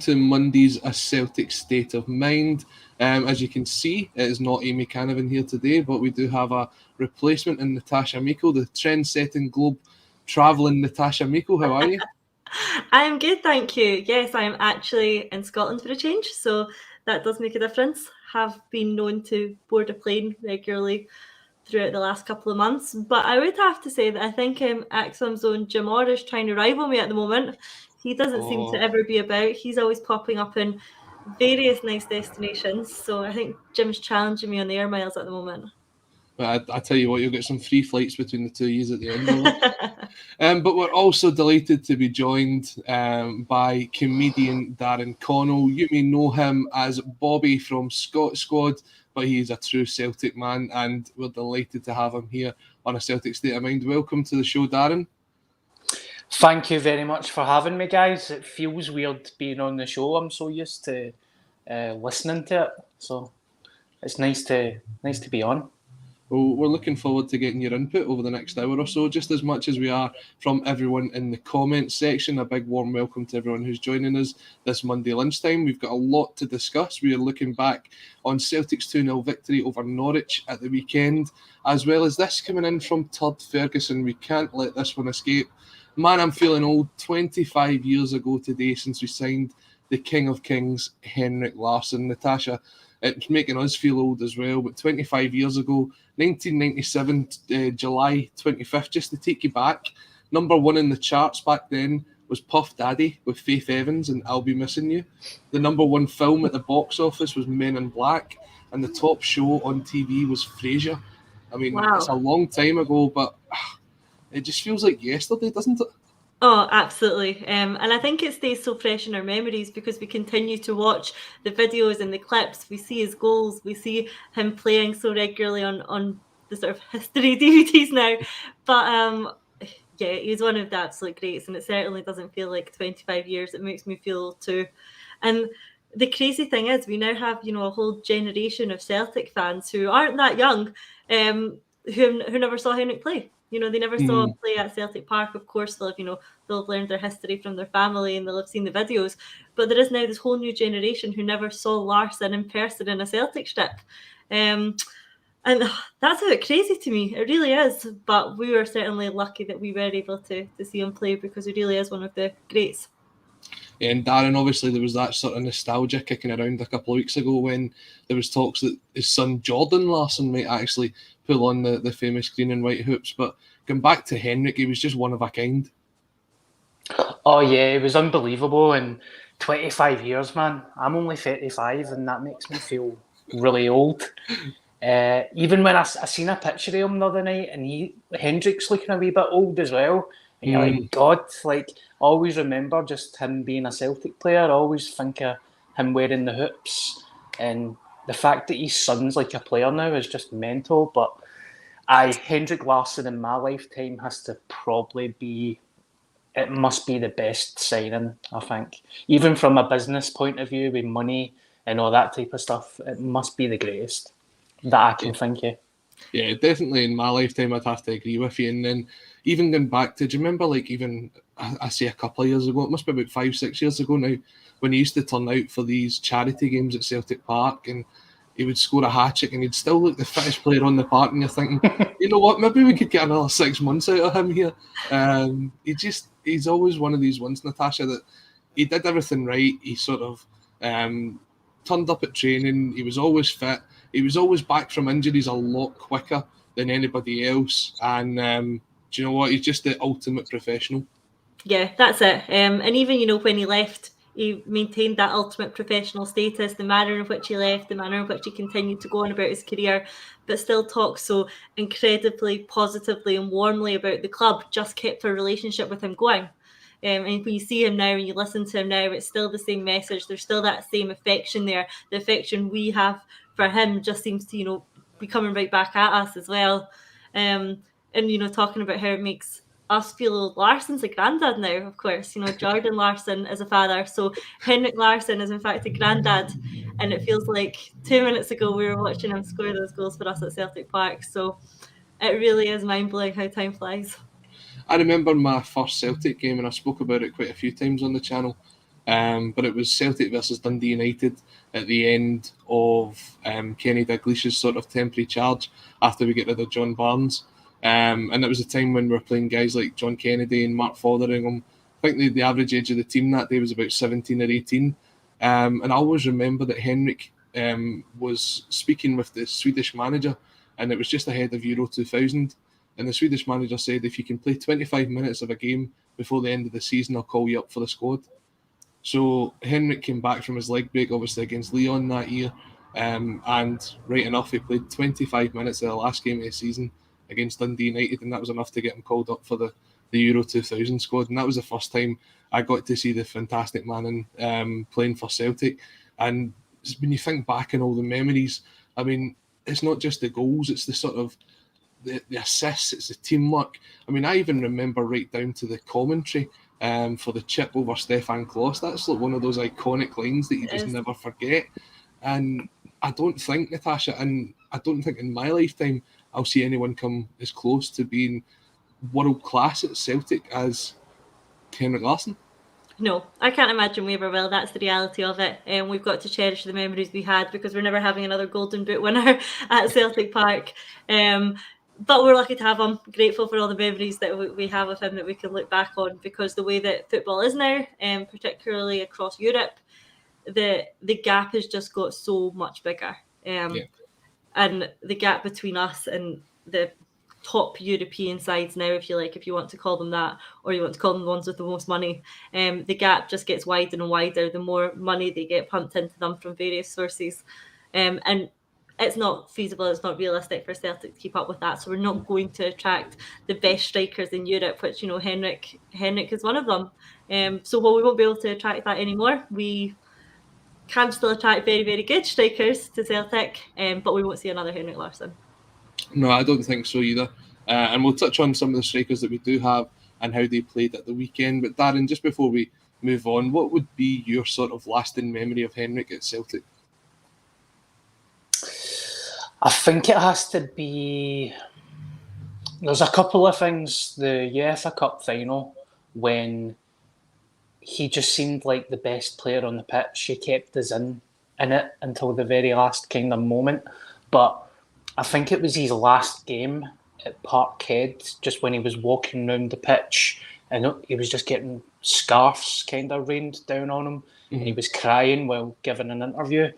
To Monday's A Celtic State of Mind. As you can see, it is not Amy Canavan here today, but we do have a replacement in Natasha Miko, the trend-setting globe travelling Natasha Miko. How are you? I'm good, thank you. Yes, I'm actually in Scotland for a change, so that does make a difference. Have been known to board a plane regularly throughout the last couple of months, but I would have to say that I think Acsom's own Jim Orr is trying to rival me at the moment. He doesn't seem to ever be about. He's always popping up in various nice destinations, so I think Jim's challenging me on the air miles at the moment. But I tell you what, you'll get some free flights between the two years at the end of it. But we're also delighted to be joined by comedian Darren Connell. You may know him as Bobby from Scott Squad, but he's a true Celtic man, and we're delighted to have him here on A Celtic State of Mind. Welcome to the show, Darren. Thank you very much for having me, guys. It feels weird being on the show. I'm so used to listening to it, so it's nice to be on. Well, we're looking forward to getting your input over the next hour or so, just as much as we are from everyone in the comments section. A big warm welcome to everyone who's joining us this Monday lunchtime. We've got a lot to discuss. We are looking back on Celtic's 2-0 victory over Norwich at the weekend, as well as this coming in from Todd Ferguson. We can't let this one escape. Man, I'm feeling old. 25 years ago today since we signed the King of Kings, Henrik Larsson. Natasha, it's making us feel old as well, but 25 years ago, 1997, July 25th, just to take you back, number one in the charts back then was Puff Daddy with Faith Evans and I'll Be Missing You. The number one film at the box office was Men in Black, and the top show on TV was Frasier. I mean, wow. It's a long time ago, but it just feels like yesterday, doesn't it? Oh, absolutely. And I think it stays so fresh in our memories because we continue to watch the videos and the clips. We see his goals. We see him playing so regularly on the sort of history DVDs now. But yeah, he's one of the absolute greats, and it certainly doesn't feel like 25 years. It makes me feel too. And the crazy thing is we now have, a whole generation of Celtic fans who aren't that young, who never saw Henrik play. They never saw him play at Celtic Park. Of course, they'll have learned their history from their family and they'll have seen the videos. But there is now this whole new generation who never saw Larsson in person in a Celtic strip. And that's a bit crazy to me. It really is. But we were certainly lucky that we were able to see him play because he really is one of the greats. And Darren, obviously, there was that sort of nostalgia kicking around a couple of weeks ago when there was talks that his son Jordan Larsson might actually pull on the famous green and white hoops. But going back to Henrik, he was just one of a kind. Oh, yeah, it was unbelievable. And 25 years, man. I'm only 35, and that makes me feel really old. Even when I seen a picture of him the other night, and Hendrik's looking a wee bit old as well. And you're like, God, always remember just him being a Celtic player. I always think of him wearing the hoops. And the fact that his son's like a player now is just mental. But Henrik Larsson in my lifetime has to probably be, it must be the best signing, I think. Even from a business point of view, with money and all that type of stuff, it must be the greatest that I can think of. Yeah, definitely in my lifetime, I'd have to agree with you. And then even going back to, do you remember, I say a couple of years ago, it must be about 5-6 years ago now, when he used to turn out for these charity games at Celtic Park and he would score a hat-trick and he'd still look the fittest player on the park, and you're thinking, you know what, maybe we could get another 6 months out of him here. He's always one of these ones, Natasha, that he did everything right. He sort of turned up at training. He was always fit. He was always back from injuries a lot quicker than anybody else. And do you know what? He's just the ultimate professional. Yeah, that's it. And even, when he left, he maintained that ultimate professional status, the manner in which he left, the manner in which he continued to go on about his career, but still talks so incredibly positively and warmly about the club, just kept our relationship with him going. And when you see him now and you listen to him now, it's still the same message. There's still that same affection there. The affection we have for him just seems to, be coming right back at us as well. And, talking about how it makes us feel old. Larsson's a granddad now, of course. Jordan Larsson is a father. So Henrik Larsson is in fact a granddad. And it feels like 2 minutes ago we were watching him score those goals for us at Celtic Park. So it really is mind-blowing how time flies. I remember my first Celtic game, and I spoke about it quite a few times on the channel. But it was Celtic versus Dundee United at the end of Kenny Dalglish's sort of temporary charge after we get rid of John Barnes. And it was a time when we were playing guys like John Kennedy and Mark Fotheringham. I think the average age of the team that day was about 17 or 18. And I always remember that Henrik was speaking with the Swedish manager, and it was just ahead of Euro 2000. And the Swedish manager said, if you can play 25 minutes of a game before the end of the season, I'll call you up for the squad. So Henrik came back from his leg break, obviously, against Lyon that year. And right enough, he played 25 minutes of the last game of the season against Dundee United, and that was enough to get him called up for the Euro 2000 squad. And that was the first time I got to see the fantastic man playing for Celtic. And when you think back on all the memories, I mean, it's not just the goals, it's the sort of the assists, it's the teamwork. I mean, I even remember right down to the commentary for the chip over Stefan Klos. That's like one of those iconic lines that you just never forget. And I don't think, Natasha, and I don't think in my lifetime I'll see anyone come as close to being world class at Celtic as Henrik Larsson. No, I can't imagine we ever will. That's the reality of it. And we've got to cherish the memories we had, because we're never having another Golden Boot winner at Celtic Park. But we're lucky to have him. Grateful for all the memories that we have of him that we can look back on, because the way that football is now, particularly across Europe, the gap has just got so much bigger. And the gap between us and the top European sides now, if you want to call them that, or you want to call them the ones with the most money, the gap just gets wider and wider the more money they get pumped into them from various sources. And it's not feasible, it's not realistic for Celtic to keep up with that. So we're not going to attract the best strikers in Europe, which, Henrik is one of them. So while we won't be able to attract that anymore, we can still attract very, very good strikers to Celtic, but we won't see another Henrik Larsson. No, I don't think so either. And we'll touch on some of the strikers that we do have and how they played at the weekend. But Darren, just before we move on, what would be your sort of lasting memory of Henrik at Celtic? I think it has to be... There's a couple of things. The UEFA Cup final, when he just seemed like the best player on the pitch. He kept us in it until the very last kind of moment. But I think it was his last game at Parkhead, just when he was walking around the pitch, and he was just getting scarves kind of rained down on him, and he was crying while giving an interview.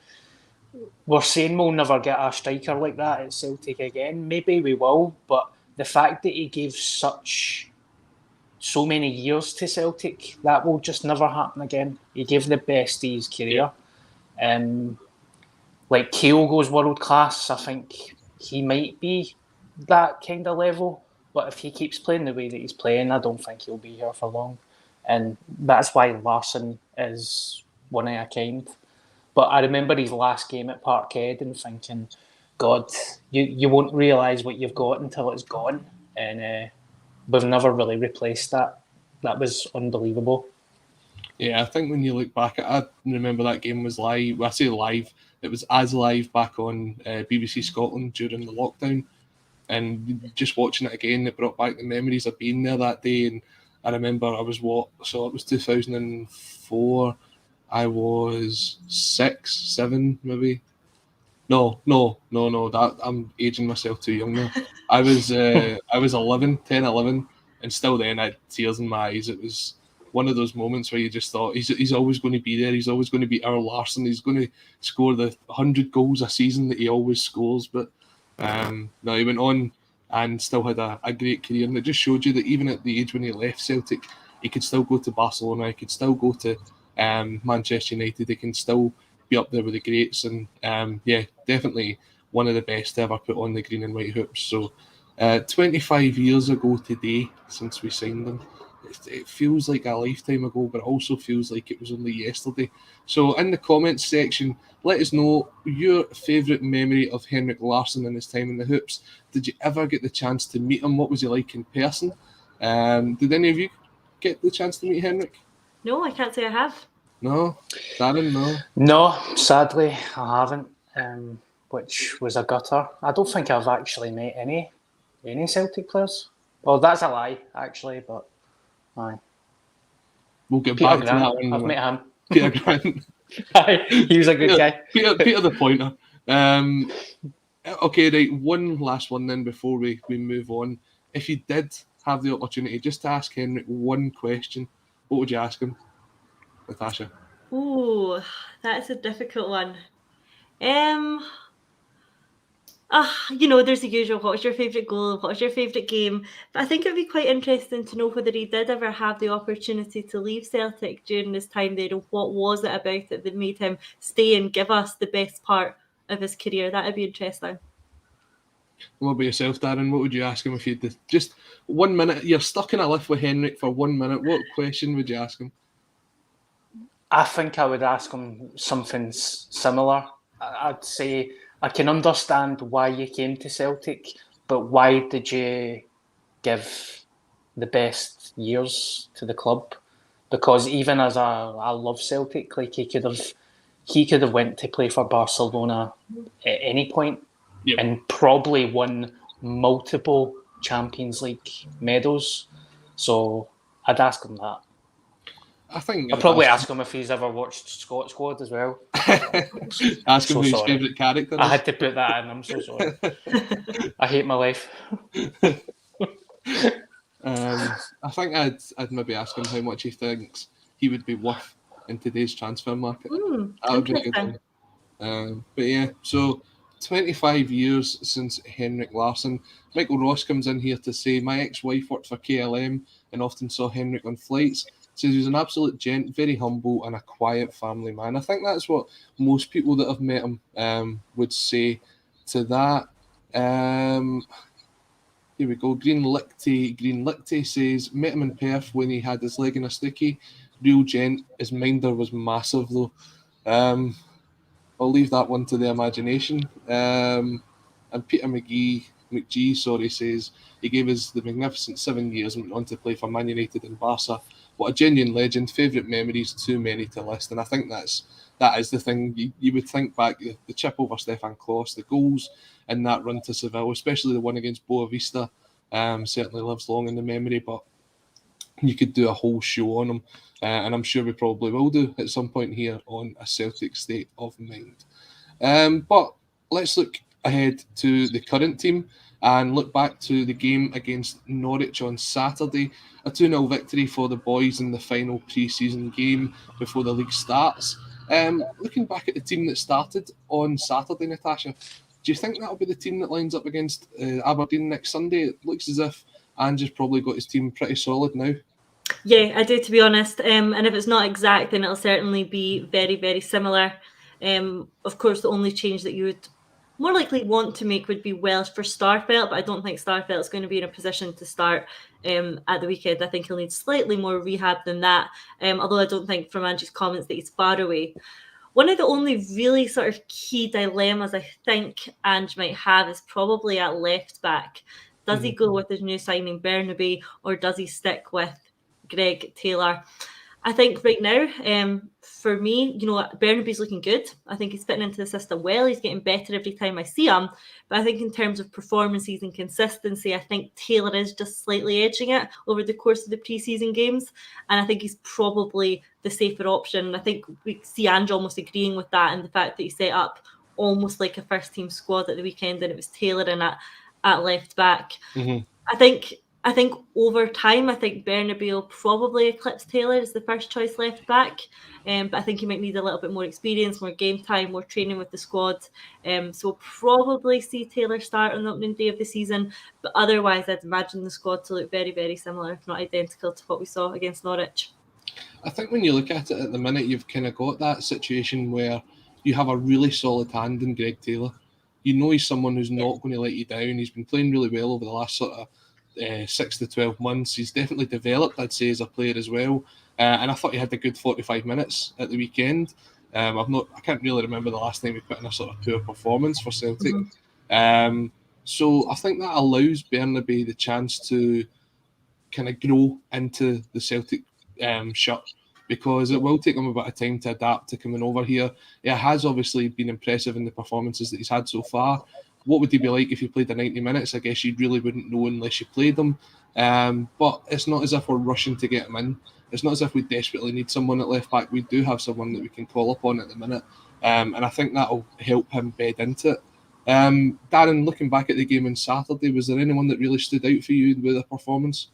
We're saying we'll never get a striker like that at Celtic again. Maybe we will, but the fact that he gave so many years to Celtic, that will just never happen again. He gave the best of his career. Like Kyogo's world class, I think he might be that kind of level, but if he keeps playing the way that he's playing, I don't think he'll be here for long. And that's why Larsson is one of a kind. But I remember his last game at Parkhead and thinking, God, you won't realise what you've got until it's gone. And we've never really replaced that. That was unbelievable. Yeah, I think when you look back, I remember that game was live. Well, I say live, it was as live back on BBC Scotland during the lockdown. And just watching it again, it brought back the memories of being there that day. And I remember it was 2004. I was 6, 7, maybe. No. That I'm aging myself too young now. I was 11, and still then I had tears in my eyes. It was one of those moments where you just thought he's always going to be there. He's always going to be our Larsson. He's going to score the 100 goals a season that he always scores. But no, he went on and still had a great career, and it just showed you that even at the age when he left Celtic, he could still go to Barcelona. He could still go to Manchester United. He can still be up there with the greats, and definitely one of the best to ever put on the green and white hoops. So 25 years ago today since we signed him. It feels like a lifetime ago, but it also feels like it was only yesterday. So in the comments section, let us know your favourite memory of Henrik Larsson and his time in the hoops. Did you ever get the chance to meet him? What was he like in person? Did any of you get the chance to meet Henrik? No, I can't say I have. No? Darren, no? No, sadly, I haven't, which was a gutter. I don't think I've actually met any Celtic players. Well, that's a lie, actually, but aye. We'll get Peter back Grant, to that one. I've met him. Peter Grant. He was a good guy. Peter the Pointer. Okay, right. One last one then before we move on. If you did have the opportunity just to ask Henrik one question, what would you ask him, Natasha? Ooh, that's a difficult one. There's the usual, what was your favourite goal, what was your favourite game? But I think it'd be quite interesting to know whether he did ever have the opportunity to leave Celtic during his time there, and what was it about it that made him stay and give us the best part of his career. That'd be interesting. What about yourself, Darren? What would you ask him if you did? Just 1 minute, you're stuck in a lift with Henrik for 1 minute. What question would you ask him? I think I would ask him something similar. I'd say, I can understand why you came to Celtic, but why did you give the best years to the club? Because even as I love Celtic, like he could have went to play for Barcelona at any point. Yep. And probably won multiple Champions League medals. So I'd ask him that. I'd probably ask him if he's ever watched Scott Squad as well. Ask him who his favourite character is. I had to put that in. I'm so sorry. I hate my life. I think I'd maybe ask him how much he thinks he would be worth in today's transfer market. That would be a good one. But yeah, so 25 years since Henrik Larsson. Michael Ross comes in here to say, my ex-wife worked for KLM and often saw Henrik on flights. Says he was an absolute gent, very humble and a quiet family man. I think that's what most people that have met him would say to that. Here we go. Green Lichty says, met him in Perth when he had his leg in a sticky. Real gent. His minder was massive though. I'll leave that one to the imagination. And Peter McGee, says he gave us the magnificent 7 years and went on to play for Man United and Barca. What a genuine legend. Favourite memories, too many to list. And I think that is the thing. You would think back, the chip over Stefan Klos, the goals in that run to Seville, especially the one against Boa Vista, certainly lives long in the memory. But you could do a whole show on him. And I'm sure we probably will do at some point here on A Celtic State of Mind. But let's look ahead to the current team and look back to the game against Norwich on Saturday. A 2-0 victory for the boys in the final pre-season game before the league starts. Looking back at the team that started on Saturday, Natasha, do you think that'll be the team that lines up against Aberdeen next Sunday? It looks as if Ange has probably got his team pretty solid now. Yeah, I do, to be honest. And if it's not exact, then it'll certainly be very, very similar. Of course, the only change that you would more likely want to make would be Welsh for Starfelt, but I don't think Starfelt's going to be in a position to start at the weekend. I think he'll need slightly more rehab than that, although I don't think from Ange's comments that he's far away. One of the only really sort of key dilemmas I think Ange might have is probably at left back. Does he go with his new signing Bernabe, or does he stick with Greg Taylor? I think right now, for me, Bernabe's looking good. I think he's fitting into the system well. He's getting better every time I see him. But I think in terms of performances and consistency, I think Taylor is just slightly edging it over the course of the pre-season games. And I think he's probably the safer option. I think we see Ange almost agreeing with that, and the fact that he set up almost like a first-team squad at the weekend, and it was Taylor in at left back. I think over time, I think Bernabe will probably eclipse Taylor as the first choice left back. But I think he might need a little bit more experience, more game time, more training with the squad. So we'll probably see Taylor start on the opening day of the season. But otherwise, I'd imagine the squad to look very, very similar, if not identical to what we saw against Norwich. I think when you look at it at the minute, you've kind of got that situation where you have a really solid hand in Greg Taylor. You know he's someone who's not going to let you down. He's been playing really well over the last sort of 6 to 12 months. He's definitely developed, I'd say, as a player as well. And I thought he had a good 45 minutes at the weekend. I can't really remember the last time he put in a sort of poor performance for Celtic. So I think that allows Bernabe the chance to kind of grow into the Celtic shirt, because it will take him a bit of time to adapt to coming over here. It has obviously been impressive in the performances that he's had so far, what would he be like if you played the 90 minutes? I guess you really wouldn't know unless you played them. But it's not as if we're rushing to get him in. It's not as if we desperately need someone at left back. We do have someone that we can call upon at the minute. And I think that'll help him bed into it. Darren, looking back at the game on Saturday, was there anyone that really stood out for you with a performance?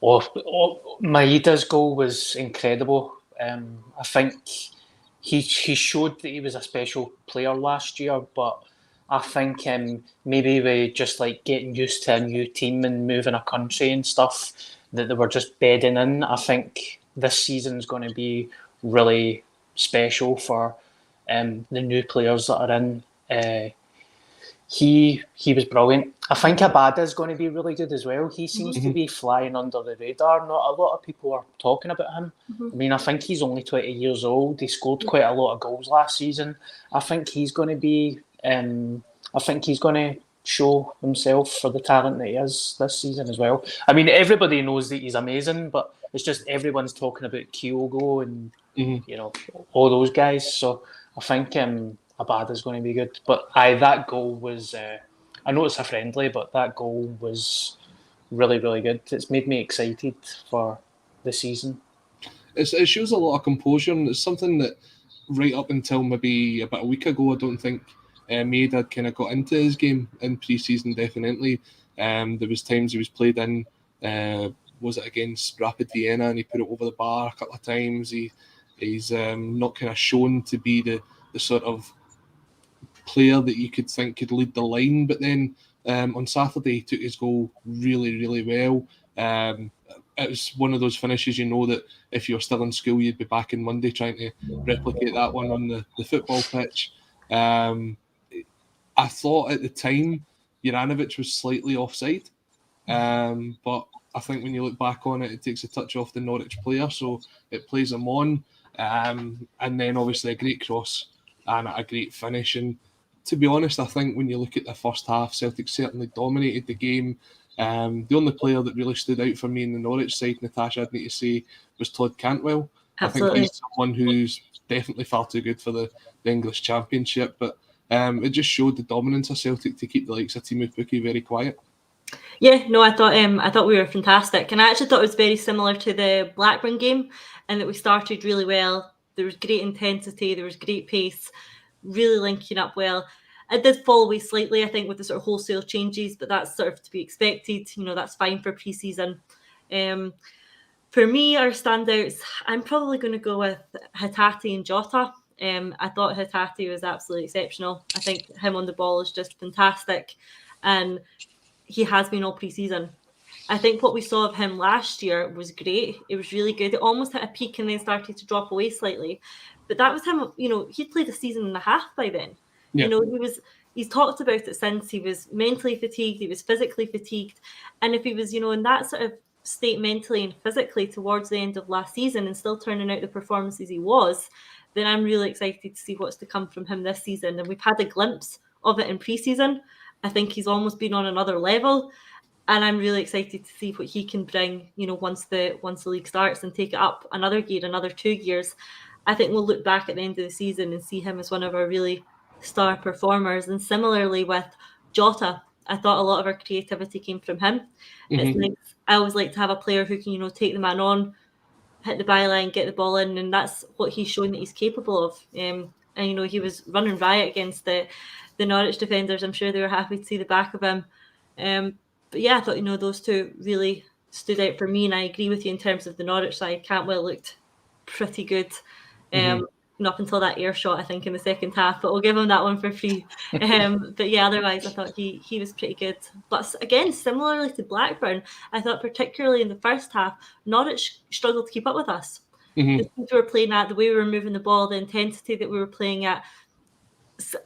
Maeda's goal was incredible. I think he showed that he was a special player last year, but I think maybe with just like getting used to a new team and moving a country and stuff, that they were just bedding in. I think this season's going to be really special for the new players that are in. He was brilliant. I think Abada's going to be really good as well. He seems to be flying under the radar. Not a lot of people are talking about him. I mean, I think he's only 20 years old. He scored quite a lot of goals last season. I think he's going to be. I think he's going to show himself for the talent that he is this season as well. I mean, everybody knows that he's amazing, but it's just everyone's talking about Kyogo and you know, all those guys. So I think Abada's going to be good. But that goal was, I know it's a friendly, but that goal was really, really good. It's made me excited for the season. It shows a lot of composure, and it's something that right up until maybe about a week ago, I don't think Maida had kind of got into his game in pre-season, definitely. There was times he was played in, was it against Rapid Vienna, and he put it over the bar a couple of times. He's not kind of shown to be the sort of player that you could think could lead the line, but then on Saturday he took his goal really, really well. It was one of those finishes, you know, that if you're still in school you'd be back in Monday trying to replicate that one on the football pitch. I thought at the time Juranovic was slightly offside, but I think when you look back on it, it takes a touch off the Norwich player, so it plays him on. And then obviously a great cross and a great finish. And to be honest, I think when you look at the first half, Celtic certainly dominated the game. The only player that really stood out for me in the Norwich side, Natasha, I'd need to say, was Todd Cantwell. Absolutely. I think he's someone who's definitely far too good for the English Championship, but it just showed the dominance of Celtic to keep the likes of Timu Pukki very quiet. Yeah, no, I thought we were fantastic, and I actually thought it was very similar to the Blackburn game, and that we started really well. There was great intensity, there was great pace, really linking up well. It did fall away slightly, I think, with the sort of wholesale changes, but that's sort of to be expected. You know, that's fine for pre-season. For me, our standouts, I'm probably going to go with Hatate and Jota. I thought Hatate was absolutely exceptional. I think him on the ball is just fantastic, and he has been all pre-season. I think what we saw of him last year was great. It was really good. It almost hit a peak and then started to drop away slightly. But that was him, you know, he'd played a season and a half by then. Yeah. You know, he's talked about it since. He was mentally fatigued, he was physically fatigued. And if he was, you know, in that sort of state mentally and physically towards the end of last season and still turning out the performances he was, then I'm really excited to see what's to come from him this season. And we've had a glimpse of it in pre-season. I think he's almost been on another level. And I'm really excited to see what he can bring, you know, once the league starts and take it up another gear, another 2 years. I think we'll look back at the end of the season and see him as one of our really star performers. And similarly with Jota, I thought a lot of our creativity came from him. It's nice. I always like to have a player who can, you know, take the man on, hit the byline, get the ball in, and that's what he's shown that he's capable of. And, you know, he was running riot against the Norwich defenders. I'm sure they were happy to see the back of him. But yeah, I thought, you know, those two really stood out for me, and I agree with you in terms of the Norwich side. Cantwell looked pretty good, up until that air shot, I think, in the second half, but we'll give him that one for free. But yeah, otherwise I thought he was pretty good. But again, similarly to Blackburn, I thought particularly in the first half, Norwich struggled to keep up with us. The things we were playing at, the way we were moving the ball, the intensity that we were playing at,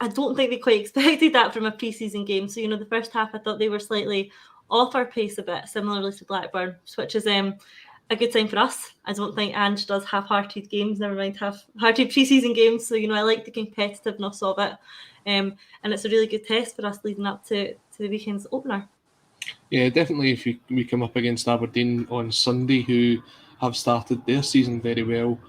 I don't think they quite expected that from a pre-season game. So, you know, the first half I thought they were slightly off our pace a bit, similarly to Blackburn, which is a good sign for us. I don't think Ange does half-hearted games, never mind half-hearted pre-season games. So, you know, I like the competitiveness of it. And it's a really good test for us leading up to the weekend's opener. Yeah, definitely. If we come up against Aberdeen on Sunday, who have started their season very well,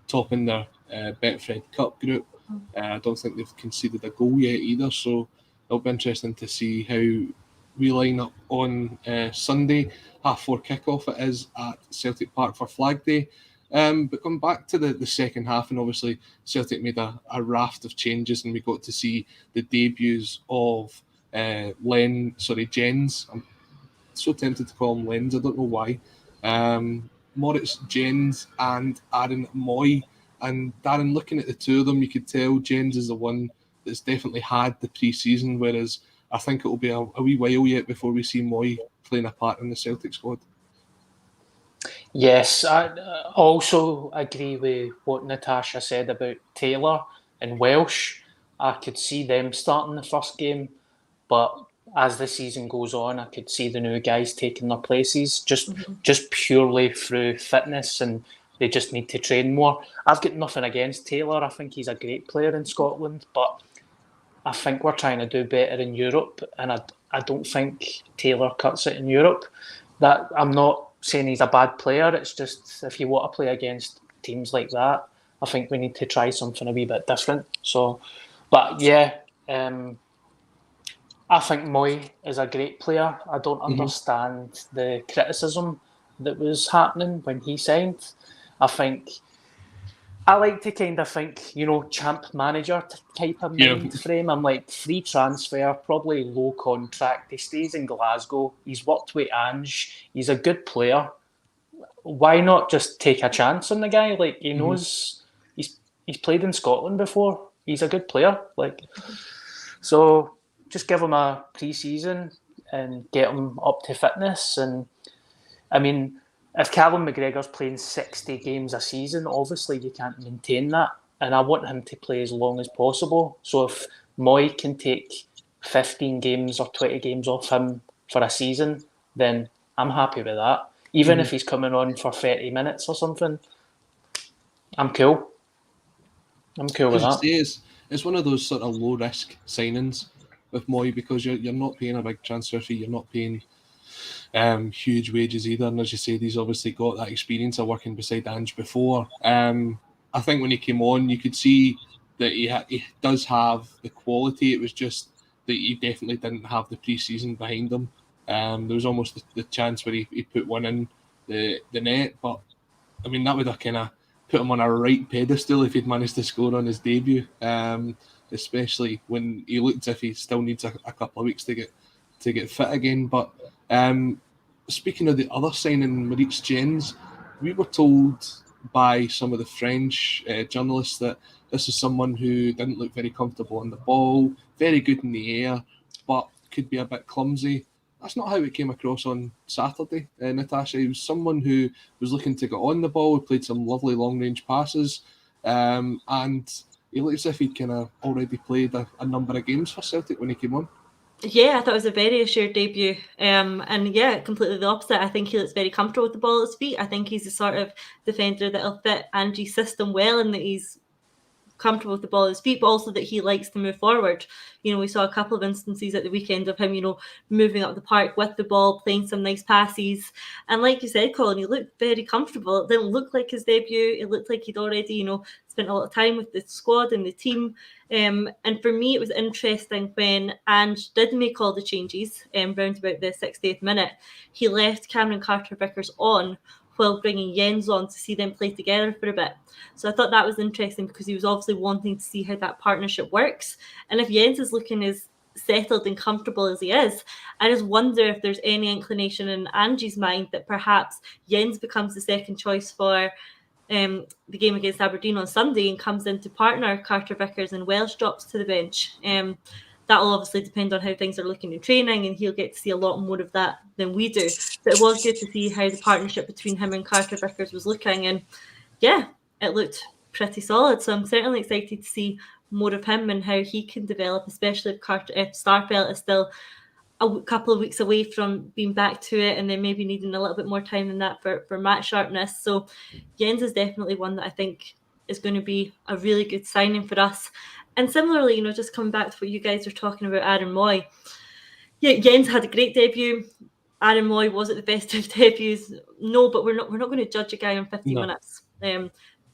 topping their Betfred Cup group. I don't think they've conceded a goal yet either, so it'll be interesting to see how we line up on Sunday. 4:30 kickoff it is at Celtic Park for Flag Day. But going back to the second half, and obviously Celtic made a raft of changes, and we got to see the debuts of Jenz. I'm so tempted to call him Lenz, I don't know why. Moritz Jenz and Aaron Moy. And Darren, looking at the two of them, you could tell Jenz is the one that's definitely had the pre-season, whereas I think it will be a wee while yet before we see Moy playing a part in the Celtic squad. Yes, I also agree with what Natasha said about Taylor and Welsh. I could see them starting the first game, but as the season goes on, I could see the new guys taking their places just purely through fitness, and they just need to train more. I've got nothing against Taylor. I think he's a great player in Scotland, but I think we're trying to do better in Europe, and I don't think Taylor cuts it in Europe. That I'm not saying he's a bad player. It's just if you want to play against teams like that, I think we need to try something a wee bit different. So, but yeah, I think Moy is a great player. I don't understand the criticism that was happening when he signed. I like to kind of think, champ manager type of mind frame. I'm like, free transfer, probably low contract. He stays in Glasgow. He's worked with Ange. He's a good player. Why not just take a chance on the guy? Like, he knows he's played in Scotland before. He's a good player. So just give him a pre-season and get him up to fitness. And I mean, if Callum McGregor's playing 60 games a season, obviously you can't maintain that. And I want him to play as long as possible. So if Moy can take 15 games or 20 games off him for a season, then I'm happy with that. Even if he's coming on for 30 minutes or something, I'm cool. I'm cool with that. It's one of those sort of low-risk signings with Moy, because you're not paying a big transfer fee, you're not paying huge wages either, and as you said, he's obviously got that experience of working beside Ange before. I think when he came on, you could see that he does have the quality. It was just that he definitely didn't have the pre-season behind him. There was almost the chance where he put one in the net, but I mean, that would have kind of put him on a right pedestal if he'd managed to score on his debut, especially when he looked as if he still needs a couple of weeks to get fit again. But speaking of the other signing, Moritz Jenz, we were told by some of the French journalists that this is someone who didn't look very comfortable on the ball, very good in the air, but could be a bit clumsy. That's not how it came across on Saturday, Natasha. He was someone who was looking to get on the ball, played some lovely long-range passes, and he looked as if he'd kind of already played a number of games for Celtic when he came on. Yeah, I thought it was a very assured debut. And yeah, completely the opposite. I think he looks very comfortable with the ball at his feet. I think he's the sort of defender that'll fit Ange's system well, and that he's comfortable with the ball at his feet, but also that he likes to move forward. We saw a couple of instances at the weekend of him, moving up the park with the ball, playing some nice passes. And like you said, Colin, he looked very comfortable. It didn't look like his debut. It looked like he'd already, spent a lot of time with the squad and the team. And for me, it was interesting when Ange did make all the changes round about the 60th minute. He left Cameron Carter-Vickers on while bringing Jenz on to see them play together for a bit. So I thought that was interesting because he was obviously wanting to see how that partnership works. And if Jenz is looking as settled and comfortable as he is, I just wonder if there's any inclination in Ange's mind that perhaps Jenz becomes the second choice for the game against Aberdeen on Sunday and comes in to partner Carter-Vickers, and Welsh drops to the bench. That will obviously depend on how things are looking in training, and he'll get to see a lot more of that than we do. But it was good to see how the partnership between him and Carter-Vickers was looking, and yeah, it looked pretty solid. So I'm certainly excited to see more of him and how he can develop, especially if Starfelt is still a couple of weeks away from being back to it, and then maybe needing a little bit more time than that for match sharpness. So Jenz is definitely one that I think is going to be a really good signing for us. And similarly, just coming back to what you guys are talking about, Aaron Moy. Yeah, Jenz had a great debut. Aaron Moy, was it the best of debuts? No, but we're not going to judge a guy on 50 minutes.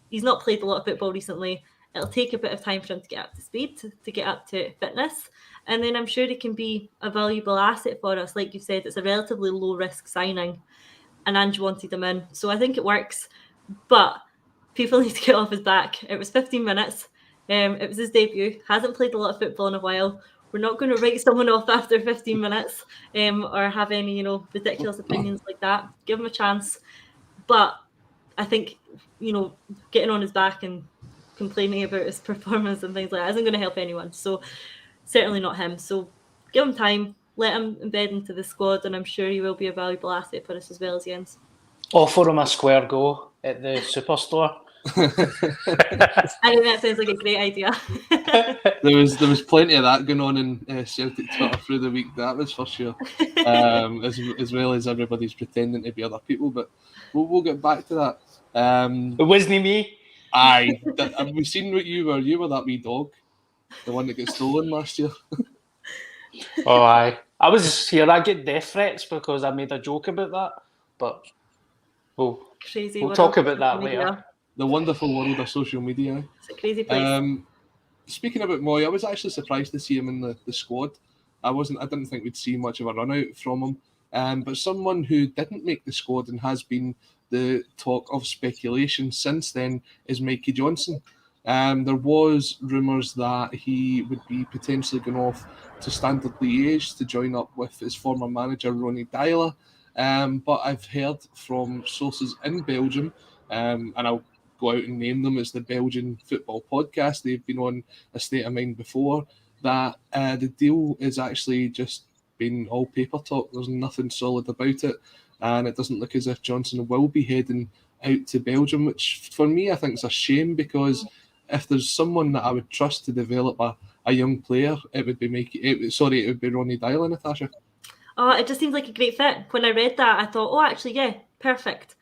He's not played a lot of football recently. It'll take a bit of time for him to get up to speed, to get up to fitness. And then I'm sure he can be a valuable asset for us. Like you said, it's a relatively low-risk signing. And Ange wanted him in. So I think it works. But people need to get off his back. It was 15 minutes. It was his debut. Hasn't played a lot of football in a while. We're not going to write someone off after 15 minutes or have any, ridiculous opinions like that. Give him a chance. But I think, getting on his back and complaining about his performance and things like that isn't going to help anyone. So certainly not him. So give him time. Let him embed into the squad, and I'm sure he will be a valuable asset for us as well as Jens. Offer him a square go at the superstore. I think that sounds like a great idea. There was plenty of that going on in Celtic Twitter through the week, that was for sure. As well as everybody's pretending to be other people, but we'll get back to that. It wasn't me. Aye, have we seen what you were? You were that wee dog, the one that got stolen last year. Oh, aye. I was here. I get death threats because I made a joke about that, but we'll talk about that later. The wonderful world of social media. It's a crazy place. Speaking about Moy, I was actually surprised to see him in the squad. I didn't think we'd see much of a run out from him. But someone who didn't make the squad and has been the talk of speculation since then is Mikey Johnston. There was rumours that he would be potentially going off to Standard Liège to join up with his former manager Ronnie Deila. But I've heard from sources in Belgium, and I'll go out and name them as the Belgian Football Podcast. They've been on A State of Mind before, that the deal is actually just been all paper talk. There's nothing solid about it, and it doesn't look as if Johnston will be heading out to Belgium, which for me I think is a shame, because if there's someone that I would trust to develop a young player, it would be it would be Ronnie Deila, Natasha. Oh, it just seems like a great fit. When I read that, I thought, oh, actually, yeah, perfect.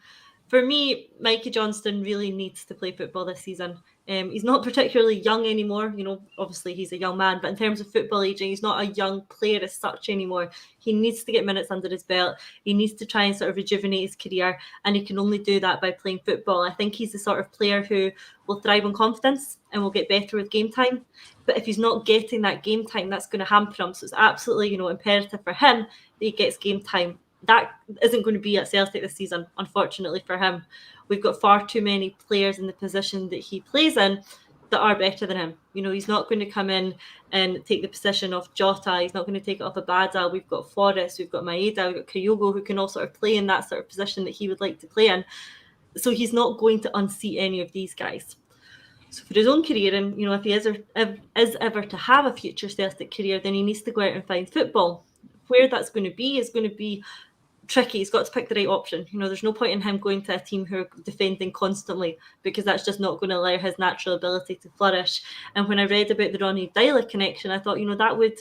For me, Mikey Johnston really needs to play football this season. He's not particularly young anymore. Obviously he's a young man, but in terms of football aging, he's not a young player as such anymore. He needs to get minutes under his belt. He needs to try and sort of rejuvenate his career, and he can only do that by playing football. I think he's the sort of player who will thrive on confidence and will get better with game time. But if he's not getting that game time, that's going to hamper him. So it's absolutely, imperative for him that he gets game time. That isn't going to be at Celtic this season, unfortunately for him. We've got far too many players in the position that he plays in that are better than him. He's not going to come in and take the position of Jota. He's not going to take it off Abada. We've got Forrest, we've got Maeda, we've got Kyogo, who can all sort of play in that sort of position that he would like to play in. So he's not going to unseat any of these guys. So for his own career, and if he is ever to have a future Celtic career, then he needs to go out and find football. Where that's going to be is going to be tricky. He's got to pick the right option. There's no point in him going to a team who are defending constantly, because that's just not going to allow his natural ability to flourish. And when I read about the Ronnie Deila connection, I thought, that would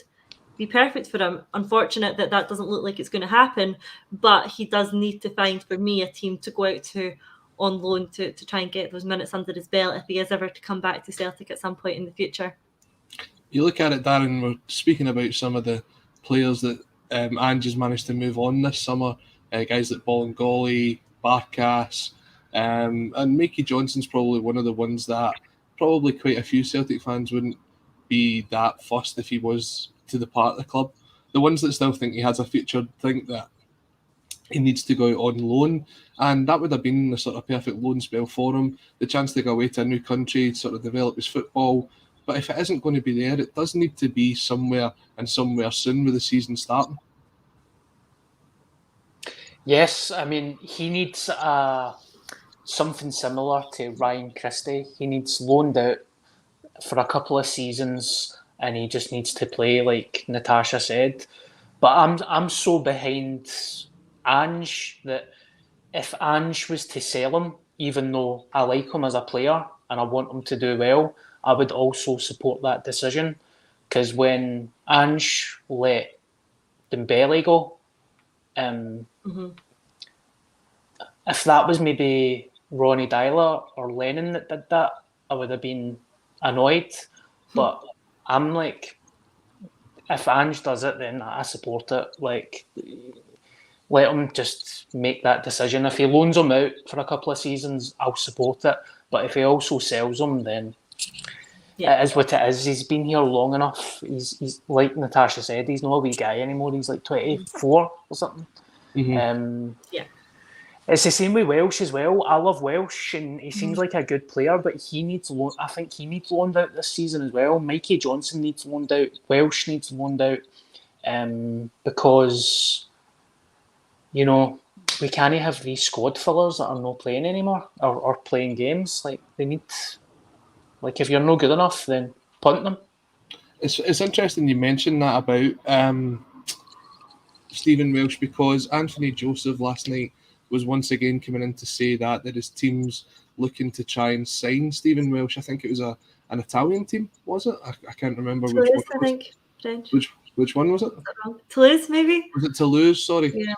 be perfect for him. Unfortunate that doesn't look like it's going to happen, but he does need to find, for me, a team to go out to on loan to try and get those minutes under his belt if he is ever to come back to Celtic at some point in the future. You look at it, Darren, we're speaking about some of the players that Ange has managed to move on this summer, guys like Bolingoli, Barkas, and Mikey Johnston's probably one of the ones that probably quite a few Celtic fans wouldn't be that fussed if he was to depart the club. The ones that still think he has a future think that he needs to go out on loan, and that would have been the sort of perfect loan spell for him, the chance to go away to a new country, sort of develop his football. But if it isn't going to be there, it does need to be somewhere soon with the season starting. Yes, I mean, he needs something similar to Ryan Christie. He needs loaned out for a couple of seasons, and he just needs to play, like Natasha said. But I'm so behind Ange that if Ange was to sell him, even though I like him as a player and I want him to do well, I would also support that decision. Because when Ange let Dembele go, if that was maybe Ronnie Deila or Lennon that did that, I would have been annoyed. But I'm like, if Ange does it, then I support it. Like, let him just make that decision. If he loans him out for a couple of seasons, I'll support it. But if he also sells him, then It is what it is. He's been here long enough. He's like Natasha said, he's not a wee guy anymore. He's like 24 or something. It's the same with Welsh as well. I love Welsh, and he seems like a good player, but I think he needs loaned out this season as well. Mikey Johnston needs loaned out. Welsh needs loaned out, because we can't have these squad fillers that are not playing anymore or playing games. Like they need, if you're not good enough, then punt them. It's interesting you mentioned that about Stephen Welsh, because Anthony Joseph last night was once again coming in to say that there is teams looking to try and sign Stephen Welsh. I think it was an Italian team, was it? I can't remember Toulouse, which one. I think. French. Which one was it? Toulouse, maybe? Was it Toulouse? Sorry. Yeah.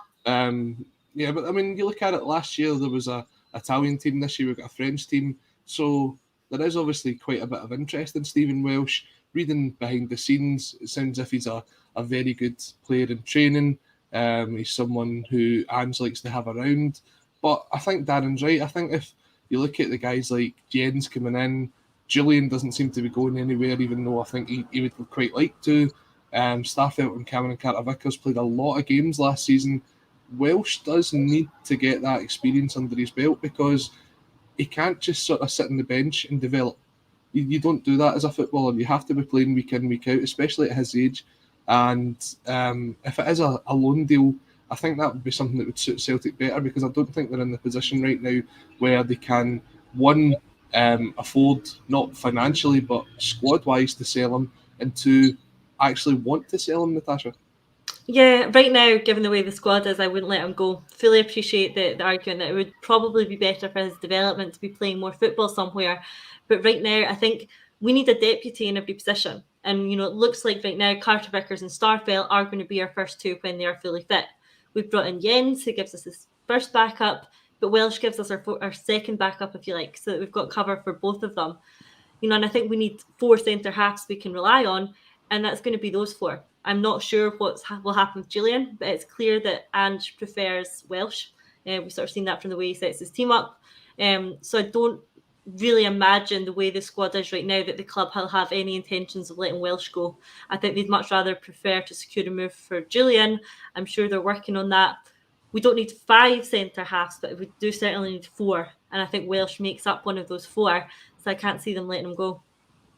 But I mean, you look at it, last year there was a Italian team, this year we've got a French team. So there is obviously quite a bit of interest in Stephen Welsh. Reading behind the scenes, it sounds as if he's a very good player in training. He's someone who Ange likes to have around. But I think Darren's right. I think if you look at the guys like Jenz coming in, Julian doesn't seem to be going anywhere, even though I think he would quite like to. Stafford and Cameron Carter-Vickers played a lot of games last season. Welsh does need to get that experience under his belt, because he can't just sort of sit on the bench and develop. You don't do that as a footballer. You have to be playing week in, week out, especially at his age. And if it is a loan deal, I think that would be something that would suit Celtic better, because I don't think they're in the position right now where they can, one, afford, not financially, but squad-wise, to sell him, and two, actually want to sell him, Natasha. Yeah, right now, given the way the squad is, I wouldn't let him go. Fully appreciate the argument that it would probably be better for his development to be playing more football somewhere. But right now, I think we need a deputy in every position. And, it looks like right now, Carter-Vickers and Starfelt are going to be our first two when they are fully fit. We've brought in Jenz, who gives us his first backup, but Welsh gives us our second backup, if you like, so that we've got cover for both of them. And I think we need 4 centre-halves we can rely on, and that's going to be those 4. I'm not sure what will happen with Julian, but it's clear that Ange prefers Welsh. We've sort of seen that from the way he sets his team up. So I don't really imagine the way the squad is right now that the club will have any intentions of letting Welsh go. I think they'd much rather prefer to secure a move for Julian. I'm sure they're working on that. We don't need 5 centre-halves, but we do certainly need 4. And I think Welsh makes up one of those 4. So I can't see them letting him go.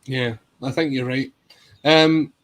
Yeah, I think you're right.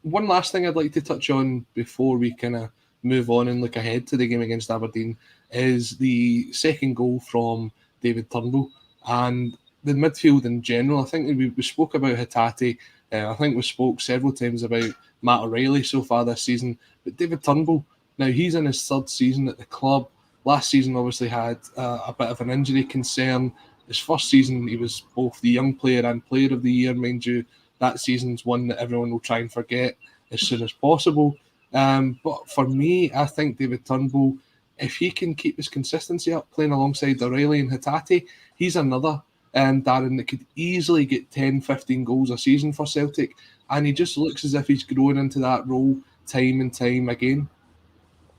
One last thing I'd like to touch on before we kind of move on and look ahead to the game against Aberdeen is the second goal from David Turnbull and the midfield in general. I think we spoke about Hatate. I think we spoke several times about Matt O'Reilly so far this season. But David Turnbull, now he's in his 3rd season at the club. Last season obviously had a bit of an injury concern. His first season he was both the young player and player of the year, mind you. That season's one that everyone will try and forget as soon as possible. But for me, I think David Turnbull, if he can keep his consistency up, playing alongside O'Reilly and Hatate, he's another Darren that could easily get 10, 15 goals a season for Celtic. And he just looks as if he's growing into that role time and time again.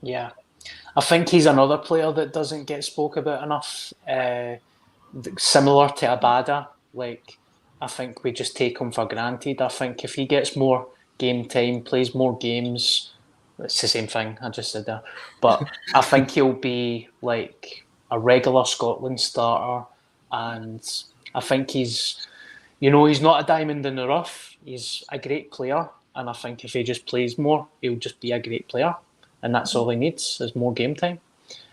Yeah. I think he's another player that doesn't get spoke about enough. Similar to Abada, I think we just take him for granted. I think if he gets more game time, plays more games, it's the same thing I just said there. But I think he'll be like a regular Scotland starter, and I think he's not a diamond in the rough. He's a great player, and I think if he just plays more, he'll just be a great player, and that's all he needs is more game time.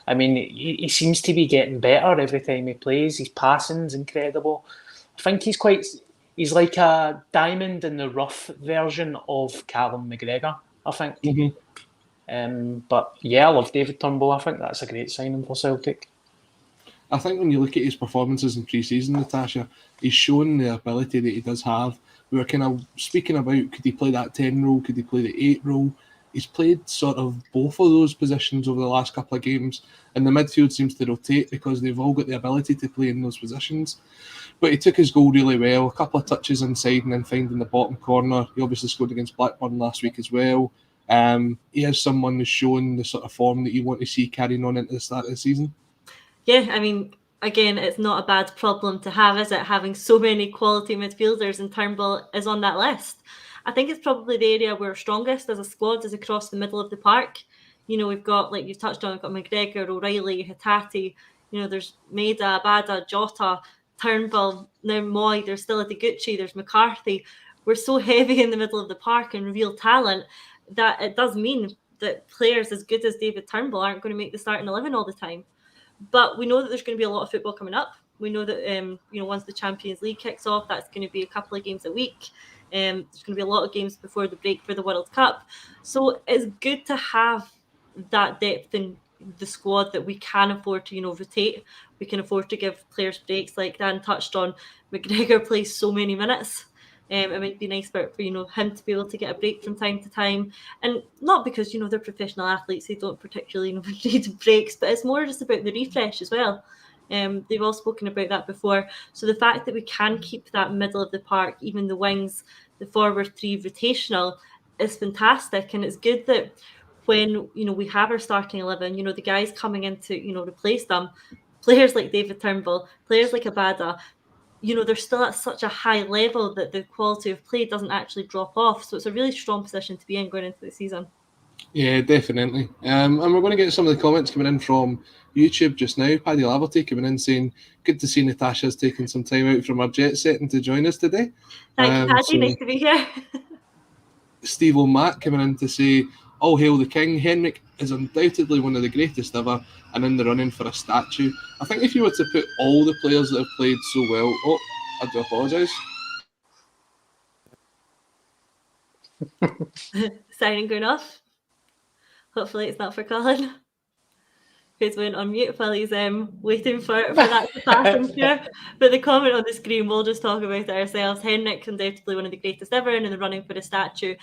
I mean, he seems to be getting better every time he plays. His passing's incredible. I think he's like a diamond in the rough version of Callum McGregor, I think. Mm-hmm. But yeah, I love David Turnbull. I think that's a great signing for Celtic. I think when you look at his performances in pre-season, Natasha, he's shown the ability that he does have. We were kind of speaking about, could he play that 10 role? Could he play the 8 role? He's played sort of both of those positions over the last couple of games, and the midfield seems to rotate because they've all got the ability to play in those positions. But he took his goal really well, a couple of touches inside and then finding the bottom corner. He obviously scored against Blackburn last week as well. He is someone who's shown the sort of form that you want to see carrying on into the start of the season. Yeah, I mean, again, it's not a bad problem to have, is it? Having so many quality midfielders, and Turnbull is on that list. I think it's probably the area we're strongest as a squad is across the middle of the park. We've got, like you've touched on, we've got McGregor, O'Reilly, Hatate, there's Maeda, Abada, Jota, Turnbull, now Moy, there's still Adiguchi, there's McCarthy. We're so heavy in the middle of the park and real talent that it does mean that players as good as David Turnbull aren't going to make the starting 11 all the time. But we know that there's going to be a lot of football coming up. We know that once the Champions League kicks off, that's going to be a couple of games a week. There's going to be a lot of games before the break for the World Cup. So it's good to have that depth in the squad that we can afford to, rotate. We can afford to give players breaks, like Dan touched on. McGregor plays so many minutes. It might be nice for him to be able to get a break from time to time, and not because they're professional athletes, they don't particularly need breaks, but it's more just about the refresh as well. They've all spoken about that before. So the fact that we can keep that middle of the park, even the wings, the forward three rotational, is fantastic, and it's good that when we have our starting 11, the guys coming in to replace them, players like David Turnbull, players like Abada, they're still at such a high level that the quality of play doesn't actually drop off. So it's a really strong position to be in going into the season. Yeah, definitely. And we're going to get some of the comments coming in from YouTube just now. Paddy Laverty coming in saying, good to see Natasha's taking some time out from her jet setting to join us today. Thanks, Paddy. Nice to be here. Steve O'Mac coming in to say, all hail the king. Henrik is undoubtedly one of the greatest ever and in the running for a statue. I think if you were to put all the players that have played so well... Oh, I do apologise. Siren going off. Hopefully it's not for Colin. He's went on mute while he's waiting for that to pass, I'm sure. But the comment on the screen, we'll just talk about it ourselves. Henrik undoubtedly one of the greatest ever and in the running for a statue.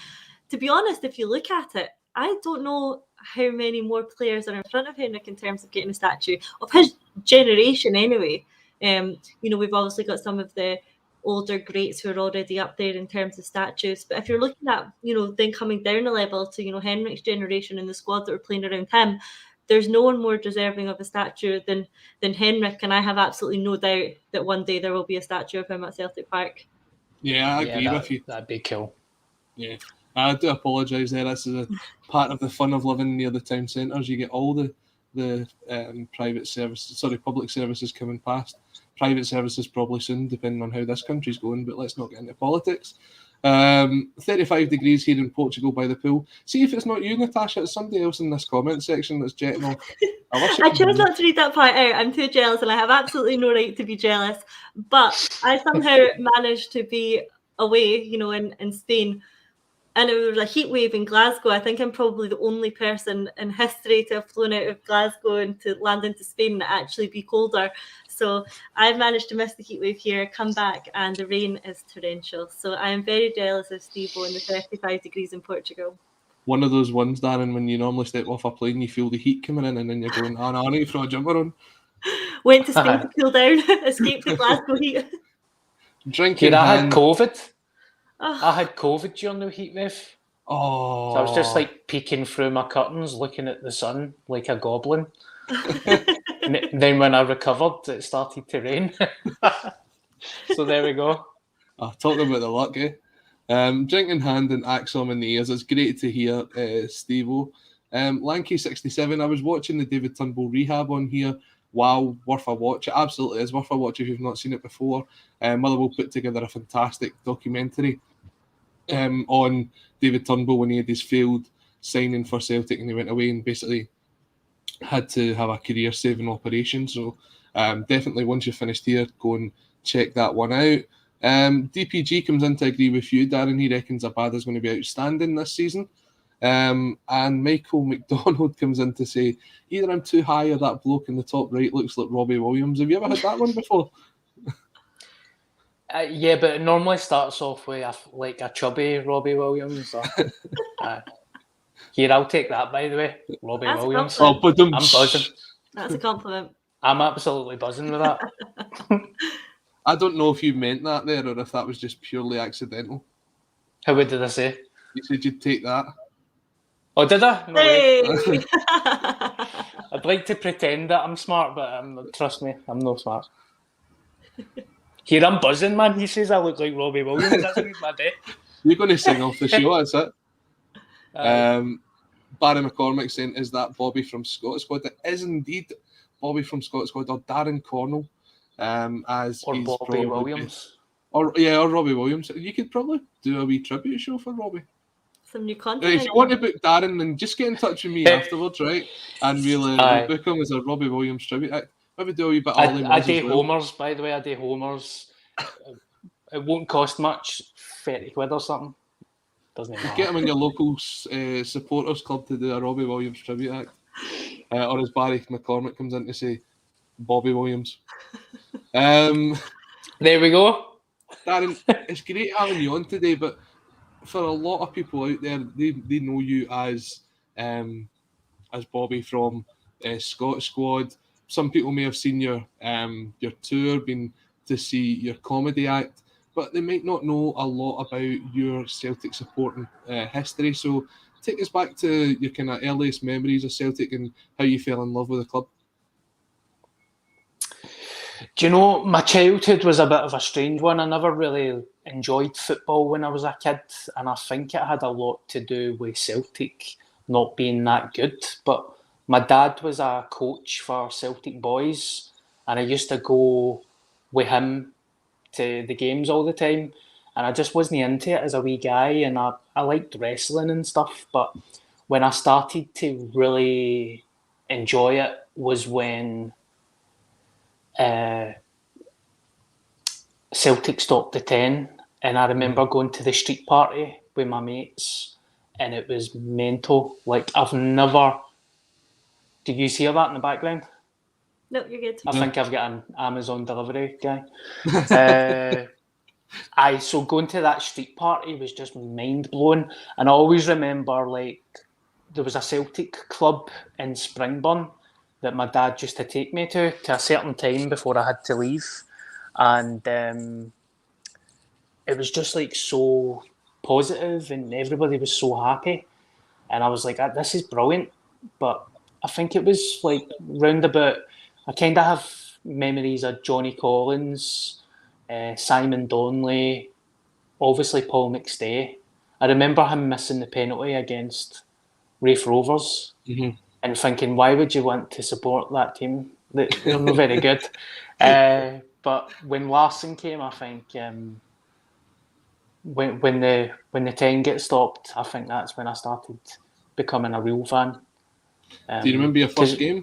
To be honest, if you look at it, I don't know how many more players are in front of Henrik in terms of getting a statue of his generation anyway. We've obviously got some of the older greats who are already up there in terms of statues. But if you're looking at, then coming down a level to, Henrik's generation and the squad that are playing around him, there's no one more deserving of a statue than Henrik. And I have absolutely no doubt that one day there will be a statue of him at Celtic Park. Yeah, I agree with you. That'd be cool. Yeah. I do apologise there. This is a part of the fun of living near the town centres. You get all the public services coming past. Private services probably soon, depending on how this country's going, but let's not get into politics. 35 degrees here in Portugal by the pool. See if it's not you, Natasha, it's somebody else in this comment section that's jetting off. I chose not to read that part out. I'm too jealous and I have absolutely no right to be jealous. But I somehow managed to be away, in Spain. And it was a heat wave in Glasgow. I think I'm probably the only person in history to have flown out of Glasgow and to land into Spain and actually be colder. So I've managed to miss the heat wave here, come back, and the rain is torrential. So I am very jealous of Steve-O in the 35 degrees in Portugal. One of those ones, Darren, when you normally step off a plane, you feel the heat coming in, and then you're going, oh, no, I need to throw a jumper on. Went to Spain to cool down, escaped the Glasgow heat. Drinking. I had COVID. I had COVID during the heat wave. Oh. So I was just like peeking through my curtains, looking at the sun like a goblin. And then when I recovered, it started to rain. So there we go. Talking about the luck, eh? Drink in hand and Acsom in the ears. It's great to hear, Steve-O. Lanky67, I was watching the David Turnbull rehab on here. Wow, worth a watch. It absolutely is worth a watch if you've not seen it before. Motherwell put together a fantastic documentary on David Turnbull when he had his failed signing for Celtic and he went away and basically had to have a career-saving operation. So definitely once you're finished here, go and check that one out. DPG comes in to agree with you, Darren. He reckons Abada's going to be outstanding this season. And Michael McDonald comes in to say, either I'm too high or that bloke in the top right looks like Robbie Williams. Have you ever had that one before? Yeah, but it normally starts off with a chubby Robbie Williams. Here, I'll take that, by the way. Robbie Williams. I'm buzzing. That's a compliment. I'm absolutely buzzing with that. I don't know if you meant that there or if that was just purely accidental. How did I say? You said you'd take that. Oh, did I? No hey! I like to pretend that I'm smart, but trust me, I'm not smart. Here I'm buzzing, man. He says I look like Robbie Williams. That's made my day. You're going to sing off the show, that's it. Aye. Barry McCormick saying, is that Bobby from Scottish Squad? It is indeed Bobby from Scottish Squad, or Darren Cornell, as Or he's Bobby probably Williams. or Robbie Williams. You could probably do a wee tribute show for Robbie. Some new content. If you want to book Darren, then just get in touch with me afterwards, right? And we'll book him as a Robbie Williams tribute act. Maybe do a wee bit of Ollie I Muzz do as well. homers, by the way. I do homers. It won't cost much, 30 quid or something. Doesn't even matter. Get him in your local supporters club to do a Robbie Williams tribute act. Or as Barry McCormick comes in to say, Bobby Williams. There we go. Darren, it's great having you on today, but for a lot of people out there, they know you as Bobby from Scottish Squad. Some people may have seen your tour, been to see your comedy act, but they might not know a lot about your Celtic supporting history. So take us back to your kind of earliest memories of Celtic and how you fell in love with the club. Do you know, my childhood was a bit of a strange one. I never really enjoyed football when I was a kid, and I think it had a lot to do with Celtic not being that good. But my dad was a coach for Celtic boys, and I used to go with him to the games all the time, and I just wasn't into it as a wee guy, and I liked wrestling and stuff. But when I started to really enjoy it was when Celtic stopped the 10, and I remember going to the street party with my mates, and it was mental. Like, I've never... Did you hear that in the background? No, you're good. I think I've got an Amazon delivery guy. So going to that street party was just mind-blowing, and I always remember, like, there was a Celtic club in Springburn that my dad used to take me to a certain time before I had to leave, and it was just like so positive, and everybody was so happy, and I was like, this is brilliant. But I think it was like round about, I kind of have memories of Johnny Collins, Simon Donnelly, obviously Paul McStay. I remember him missing the penalty against Rafe Rovers. Mm-hmm. And thinking, why would you want to support that team? They're not very good. But when Larsson came, I think when the 10 gets stopped, I think that's when I started becoming a real fan. Do you remember your first game?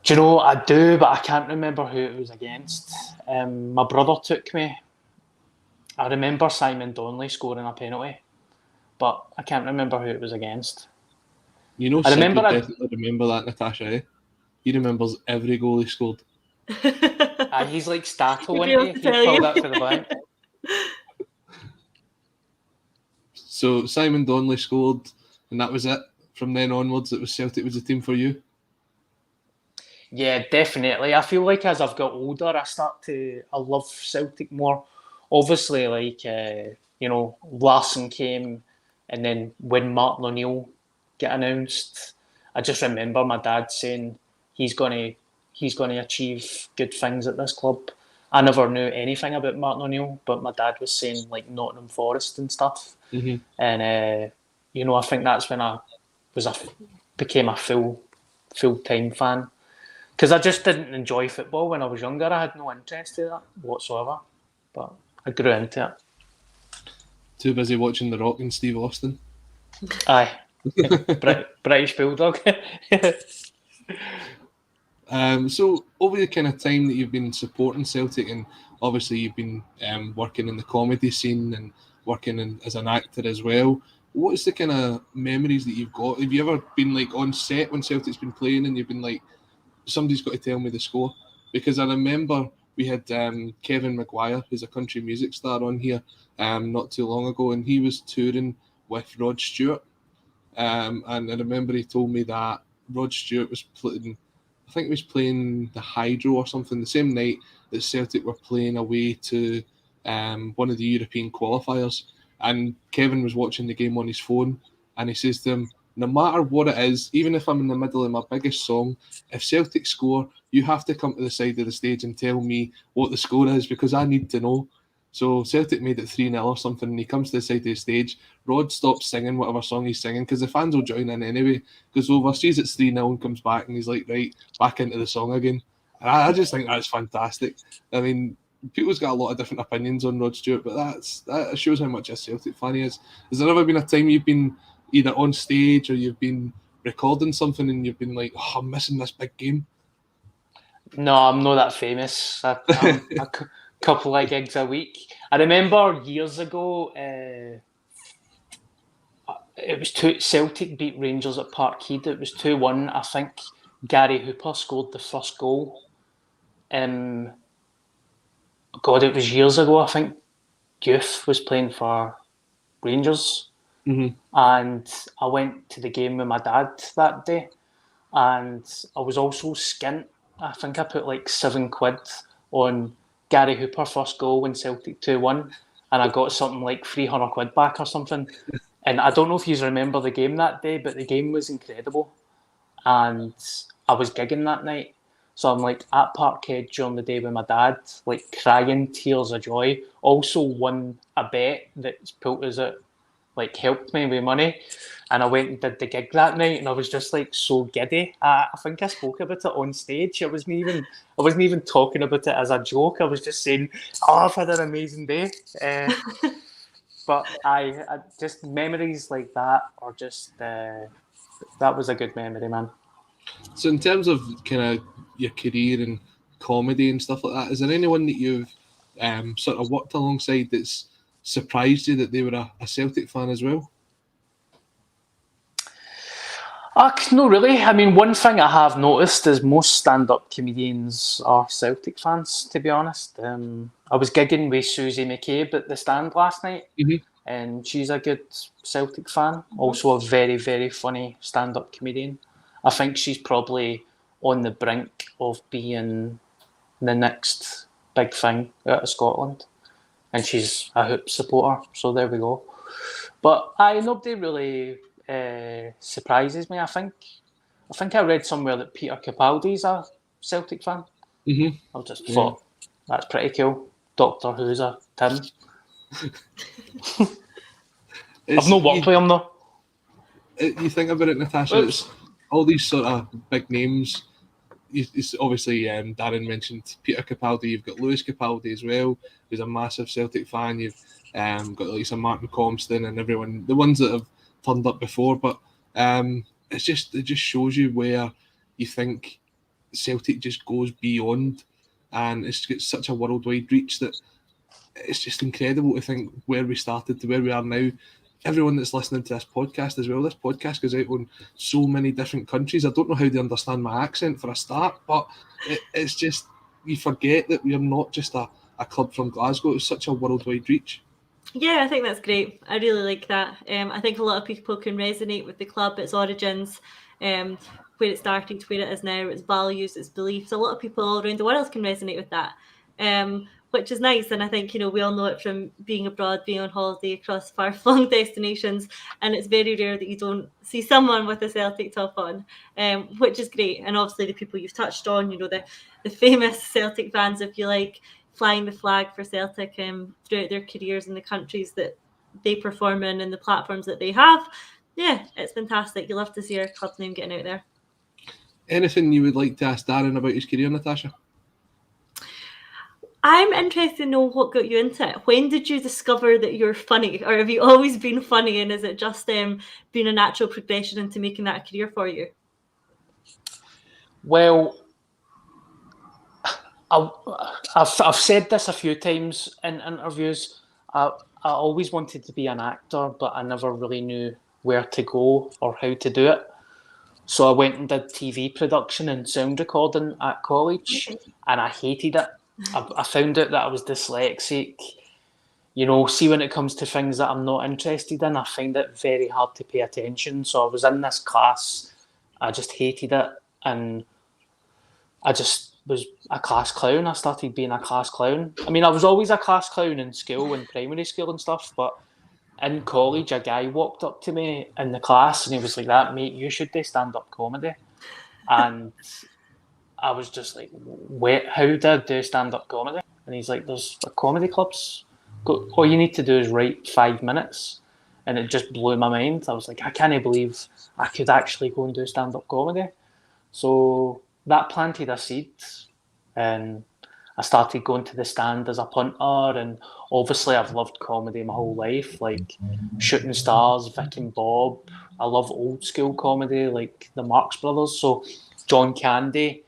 Do you know, I do, but I can't remember who it was against. My brother took me. I remember Simon Donnelly scoring a penalty, but I can't remember who it was against. You know, I definitely remember that, Natasha. Eh? He remembers every goal he scored. He's like Stato, isn't he? He pulled that for the bank. So Simon Donnelly scored, and that was it. From then onwards, it was Celtic was the team for you. Yeah, definitely. I feel like as I've got older, I love Celtic more. Obviously, like Larsson came, and then when Martin O'Neill get announced, I just remember my dad saying he's going to achieve good things at this club. I never knew anything about Martin O'Neill, but my dad was saying like Nottingham Forest and stuff. Mm-hmm. And I think that's when I became a full-time fan, because I just didn't enjoy football when I was younger. I had no interest in that whatsoever, but I grew into it. Too busy watching The Rock and Steve Austin. Aye. British Bulldog. So over the kind of time that you've been supporting Celtic, and obviously you've been working in the comedy scene and working as an actor as well, what's the kind of memories that you've got? Have you ever been like on set when Celtic's been playing and you've been like, somebody's got to tell me the score? Because I remember we had Kevin Maguire, who's a country music star, on here not too long ago, and he was touring with Rod Stewart. And I remember he told me that Rod Stewart was playing, I think he was playing the Hydro or something, the same night that Celtic were playing away to one of the European qualifiers. And Kevin was watching the game on his phone, and he says to him, no matter what it is, even if I'm in the middle of my biggest song, if Celtic score, you have to come to the side of the stage and tell me what the score is, because I need to know. So Celtic made it 3-0 or something, and he comes to the side of the stage. Rod stops singing whatever song he's singing, because the fans will join in anyway. Goes over, sees it's 3-0 and comes back, and he's like, right, back into the song again. And I just think that's fantastic. I mean, people's got a lot of different opinions on Rod Stewart, but that shows how much a Celtic fan he is. Has there ever been a time you've been either on stage or you've been recording something and you've been like, oh, I'm missing this big game? No, I'm not that famous. I'm a couple of gigs a week. I remember years ago, it was Celtic beat Rangers at Parkhead. It was 2-1. I think Gary Hooper scored the first goal. God, it was years ago. I think Youth was playing for Rangers. Mm-hmm. And I went to the game with my dad that day. And I was also skint. I think I put like £7 on Gary Hooper first goal when Celtic 2-1, and I got something like £300 back or something. And I don't know if you remember the game that day, but the game was incredible. And I was gigging that night. So I'm like at Parkhead during the day with my dad, like crying tears of joy. Also won a bet that Pilters like helped me with money. And I went and did the gig that night, and I was just like so giddy. I think I spoke about it on stage. I wasn't even talking about it as a joke. I was just saying, "Oh, I've had an amazing day." But I just memories like that are just that was a good memory, man. So in terms of kind of your career and comedy and stuff like that, is there anyone that you've sort of worked alongside that's surprised you that they were a Celtic fan as well? No, really. I mean, one thing I have noticed is most stand-up comedians are Celtic fans, to be honest. I was gigging with Susie McCabe at the Stand last night, and she's a good Celtic fan. Also a very, very funny stand-up comedian. I think she's probably on the brink of being the next big thing out of Scotland. And she's a Hoops supporter, so there we go. But nobody really surprises me. I think I read somewhere that Peter Capaldi's a Celtic fan. I just thought that's pretty cool. Doctor Who's a Tim. I've no worked with him though. You think about it, Natasha. It's all these sort of big names. It's obviously Darren mentioned Peter Capaldi. You've got Lewis Capaldi as well, who's a massive Celtic fan. You've got like some Martin Compston and everyone, the ones that have turned up before. But it just shows you where you think Celtic just goes beyond, and it's got such a worldwide reach that it's just incredible to think where we started to where we are now. Everyone that's listening to this podcast as well, this podcast goes out on so many different countries. I don't know how they understand my accent for a start, but it's just, you forget that we're not just a club from Glasgow. It's such a worldwide reach. Yeah, I think that's great. I really like that. I think a lot of people can resonate with the club, its origins, where it started, where it is now, its values, its beliefs. A lot of people all around the world can resonate with that. Which is nice, and I think we all know it from being abroad, being on holiday across far-flung destinations, and it's very rare that you don't see someone with a Celtic top on, which is great. And obviously the people you've touched on, the famous Celtic fans, if you like, flying the flag for Celtic throughout their careers in the countries that they perform in and the platforms that they have. Yeah, it's fantastic. You love to see our club's name getting out there. Anything you would like to ask Darren about his career, Natasha? I'm interested to know what got you into it. When did you discover that you're funny? Or have you always been funny, and is it just been a natural progression into making that a career for you? Well, I've said this a few times in interviews. I always wanted to be an actor, but I never really knew where to go or how to do it. So I went and did TV production and sound recording at college, and I hated it. I found out that I was dyslexic. See, when it comes to things that I'm not interested in, I find it very hard to pay attention. So I was in this class, I just hated it, and I just was a class clown. I started being a class clown. I mean, I was always a class clown in school, in primary school and stuff, but in college, a guy walked up to me in the class and he was like, "That mate, you should do stand-up comedy." And I was just like, "Wait, how do I do stand-up comedy?" And he's like, "There's comedy clubs. All you need to do is write 5 minutes." And it just blew my mind. I was like, I can't believe I could actually go and do stand-up comedy. So that planted a seed, and I started going to the stand as a punter. And obviously, I've loved comedy my whole life, like Shooting Stars, Vic and Bob. I love old school comedy, like the Marx Brothers. So John Candy.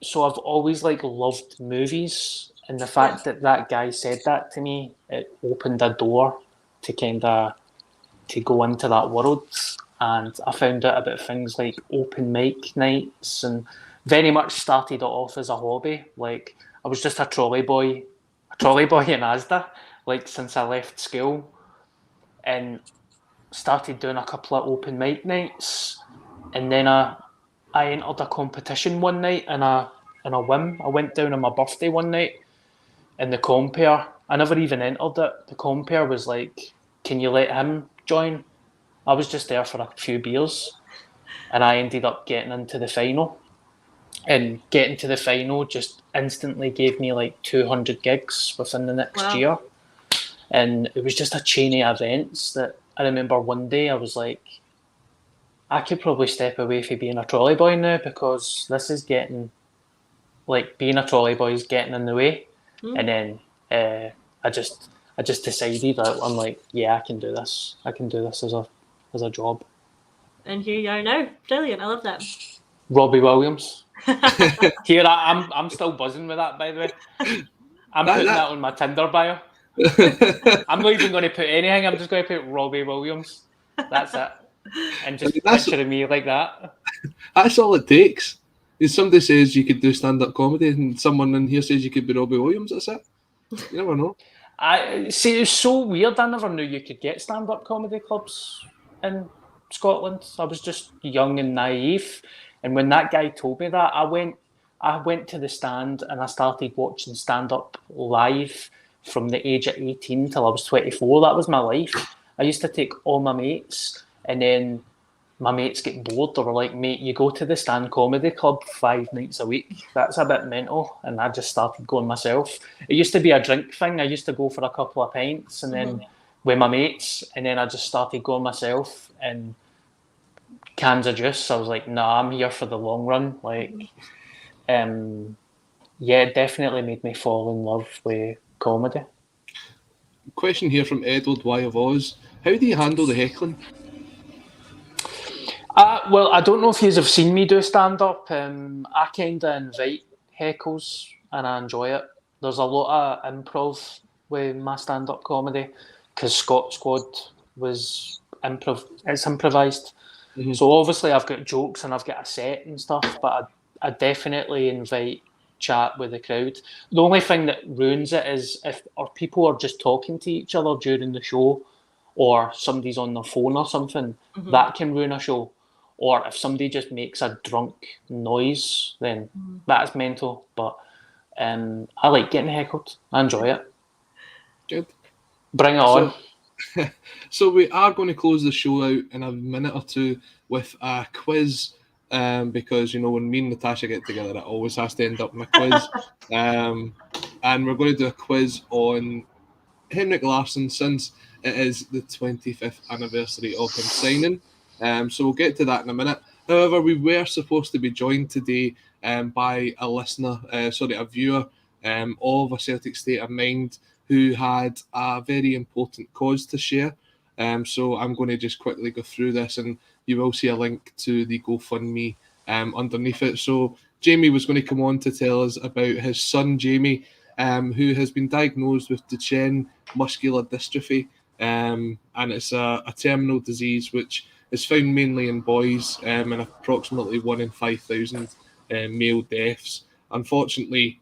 So I've always loved movies, and the fact that that guy said that to me, it opened a door to to go into that world. And I found out about things like open mic nights, and very much started it off as a hobby. Like, I was just a trolley boy in Asda, since I left school, and started doing a couple of open mic nights. And then I entered a competition one night in a whim. I went down on my birthday one night, and the compere, I never even entered it. The compere was like, "Can you let him join?" I was just there for a few beers, and I ended up getting into the final. And getting to the final just instantly gave me 200 gigs within the next year. And it was just a chain of events that I remember one day I was like, I could probably step away from being a trolley boy now, because this is getting, being a trolley boy is getting in the way. And then I just decided that I'm like, yeah, I can do this. I can do this as a job. And here you are now. Brilliant. I love that. Robbie Williams. Here I'm still buzzing with that, by the way. I'm putting that on my Tinder bio. I'm not even going to put anything. I'm just going to put Robbie Williams. That's it. And just picturing me like that. That's all it takes. If somebody says you could do stand-up comedy and someone in here says you could be Robbie Williams, that's it. You never know. I see. It's so weird. I never knew you could get stand-up comedy clubs in Scotland. I was just young and naive. And when that guy told me that, I went to the stand and I started watching stand-up live from the age of 18 till I was 24. That was my life. I used to take all my mates, and then my mates get bored. They were like, "Mate, you go to the stand comedy club 5 nights a week. That's a bit mental." And I just started going myself. It used to be a drink thing. I used to go for a couple of pints and then with my mates, and then I just started going myself and cans of juice. I was like, nah, I'm here for the long run. It definitely made me fall in love with comedy. Question here from Edward Y of Oz. How do you handle the heckling? Well, I don't know if you have seen me do stand-up. I kind of invite heckles and I enjoy it. There's a lot of improv with my stand-up comedy, because Scott Squad was it's improvised. Mm-hmm. So obviously I've got jokes and I've got a set and stuff, but I definitely invite chat with the crowd. The only thing that ruins it is if people are just talking to each other during the show, or somebody's on their phone or something, that can ruin a show. Or if somebody just makes a drunk noise, then that's mental. But I like getting heckled. I enjoy it. Good. Bring it on. So we are going to close the show out in a minute or two with a quiz, because, when me and Natasha get together, it always has to end up in a quiz. And we're going to do a quiz on Henrik Larsson, since it is the 25th anniversary of him signing. So we'll get to that in a minute. However, we were supposed to be joined today by a viewer of a Celtic State of Mind, who had a very important cause to share. So I'm going to just quickly go through this, and you will see a link to the GoFundMe underneath it. So Jamie was going to come on to tell us about his son, Jamie, who has been diagnosed with Duchenne muscular dystrophy. And it's a terminal disease which is found mainly in boys, and approximately 1 in 5,000 male deaths. Unfortunately,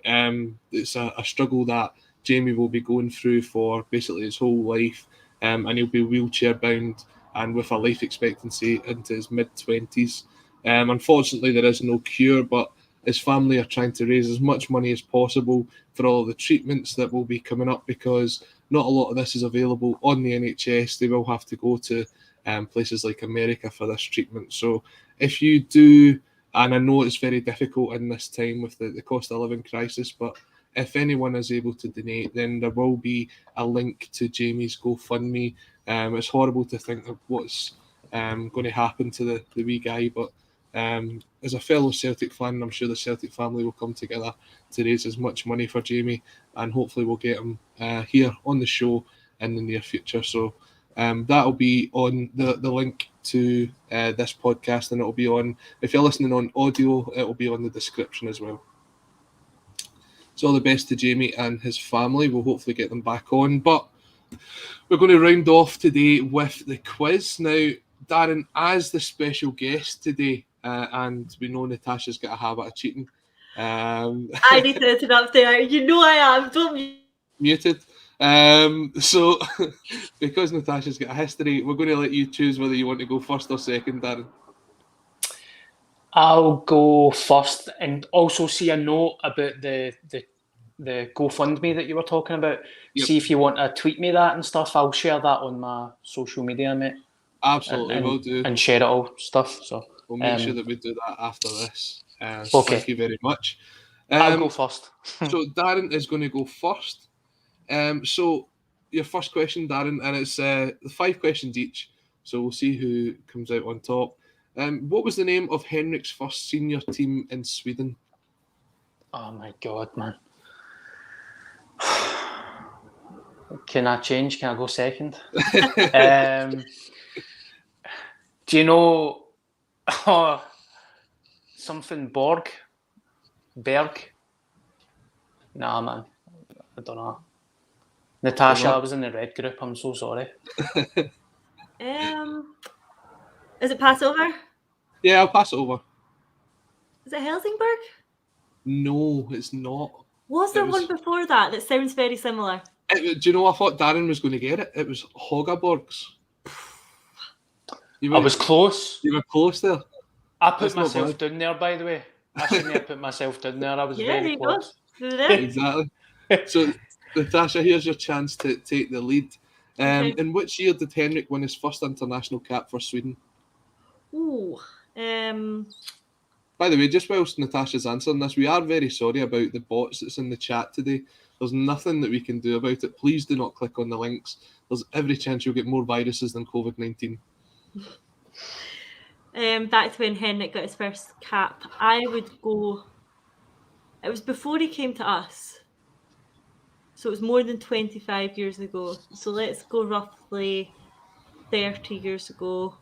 it's a struggle that Jamie will be going through for basically his whole life, and he'll be wheelchair bound and with a life expectancy into his mid-20s. Unfortunately, there is no cure, but his family are trying to raise as much money as possible for all the treatments that will be coming up, because not a lot of this is available on the NHS. They will have to go to places like America for this treatment. So if you do, and I know it's very difficult in this time with the cost of living crisis, but if anyone is able to donate, then there will be a link to Jamie's GoFundMe. It's horrible to think of what's going to happen to the wee guy, but as a fellow Celtic fan, I'm sure the Celtic family will come together to raise as much money for Jamie, and hopefully we'll get him here on the show in the near future. So that'll be on the link to this podcast, and it'll be on, if you're listening on audio, it'll be on the description as well. So all the best to Jamie and his family. We'll hopefully get them back on. But we're going to round off today with the quiz. Now, Darren, as the special guest today, and we know Natasha's got a habit of cheating. I need to interrupt there. You know I am. Don't muted. So, because Natasha's got a history, we're going to let you choose whether you want to go first or second, Darren. I'll go first, and also see a note about the GoFundMe that you were talking about. Yep. See if you want to tweet me that and stuff. I'll share that on my social media, mate. Absolutely, we'll do. And share it all stuff. So we'll make sure that we do that after this. Okay. Thank you very much. I'll go first. So Darren is going to go first. So your first question, Darren, and it's 5 questions each. So we'll see who comes out on top. What was the name of Henrik's first senior team in Sweden? Oh my God, man. Can I change? Can I go second? Do you know something Berg? Nah, man. I don't know. Natasha, I was in the red group. I'm so sorry. Is it pass over? Yeah, I'll pass it over. Is it Helsingborg? No, it's not. Was there one before that sounds very similar? Do you know, I thought Darren was going to get it. It was Hogaborgs. I was close. You were close there. I put myself down there, by the way. I shouldn't have put myself down there. I was very close. Exactly. So, Natasha, here's your chance to take the lead. Okay. In which year did Henrik win his first international cap for Sweden? Ooh. By the way, just whilst Natasha's answering this, we are very sorry about the bots that's in the chat today. There's nothing that we can do about it. Please do not click on the links. There's every chance you'll get more viruses than COVID-19. Back to when Henrik got his first cap, I would go... It was before he came to us. So it was more than 25 years ago. So let's go roughly 30 years ago.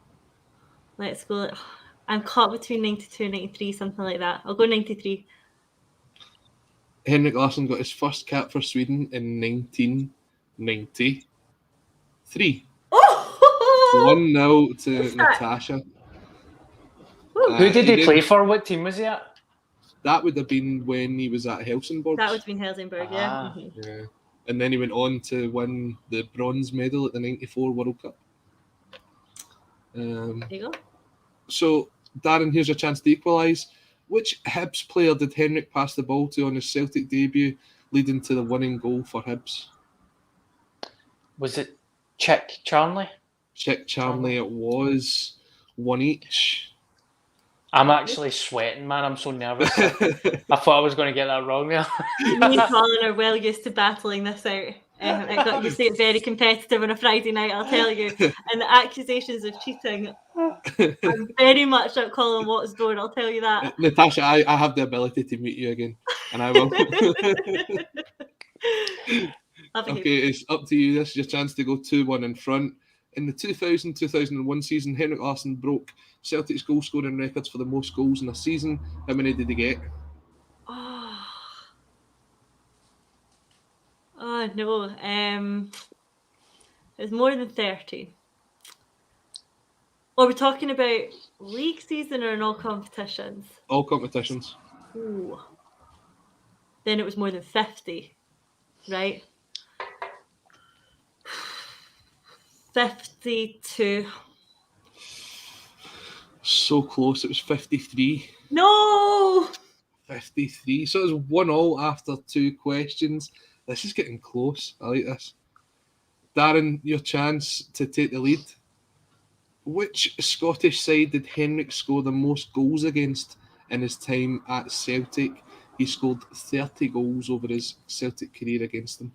Let's go... I'm caught between 92 and 93, something like that. I'll go 93. Henrik Larsson got his first cap for Sweden in 1993. Oh! 1-0 to Natasha. Who did he play for? What team was he at? That would have been when he was at Helsingborg. That would have been Helsingborg, yeah. Mm-hmm. Yeah. And then he went on to win the bronze medal at the 94 World Cup. There you go. So, Darren, here's your chance to equalise. Which Hibs player did Henrik pass the ball to on his Celtic debut, leading to the winning goal for Hibs? Was it Chick Charnley? Chick Charnley, it was. 1 each. I'm actually sweating, man. I'm so nervous. I thought I was going to get that wrong there. Me and Colin are well used to battling this out. It got used to it very competitive on a Friday night, I'll tell you. And the accusations of cheating are very much at Colin Watt's door, I'll tell you that. Natasha, I have the ability to meet you again, and I will. Okay, it's up to you. This is your chance to go 2-1 in front. In the 2000-2001 season, Henrik Larsson broke Celtic's goal scoring records for the most goals in a season. How many did he get? Oh no. It was more than 30. Are we talking about league season or in all competitions? All competitions. Ooh. Then it was more than 50, right? 52. So close, it was 53. No! 53. So it's 1-1 after 2 questions. This is getting close. I like this. Darren, your chance to take the lead. Which Scottish side did Henrik score the most goals against in his time at Celtic? He scored 30 goals over his Celtic career against them.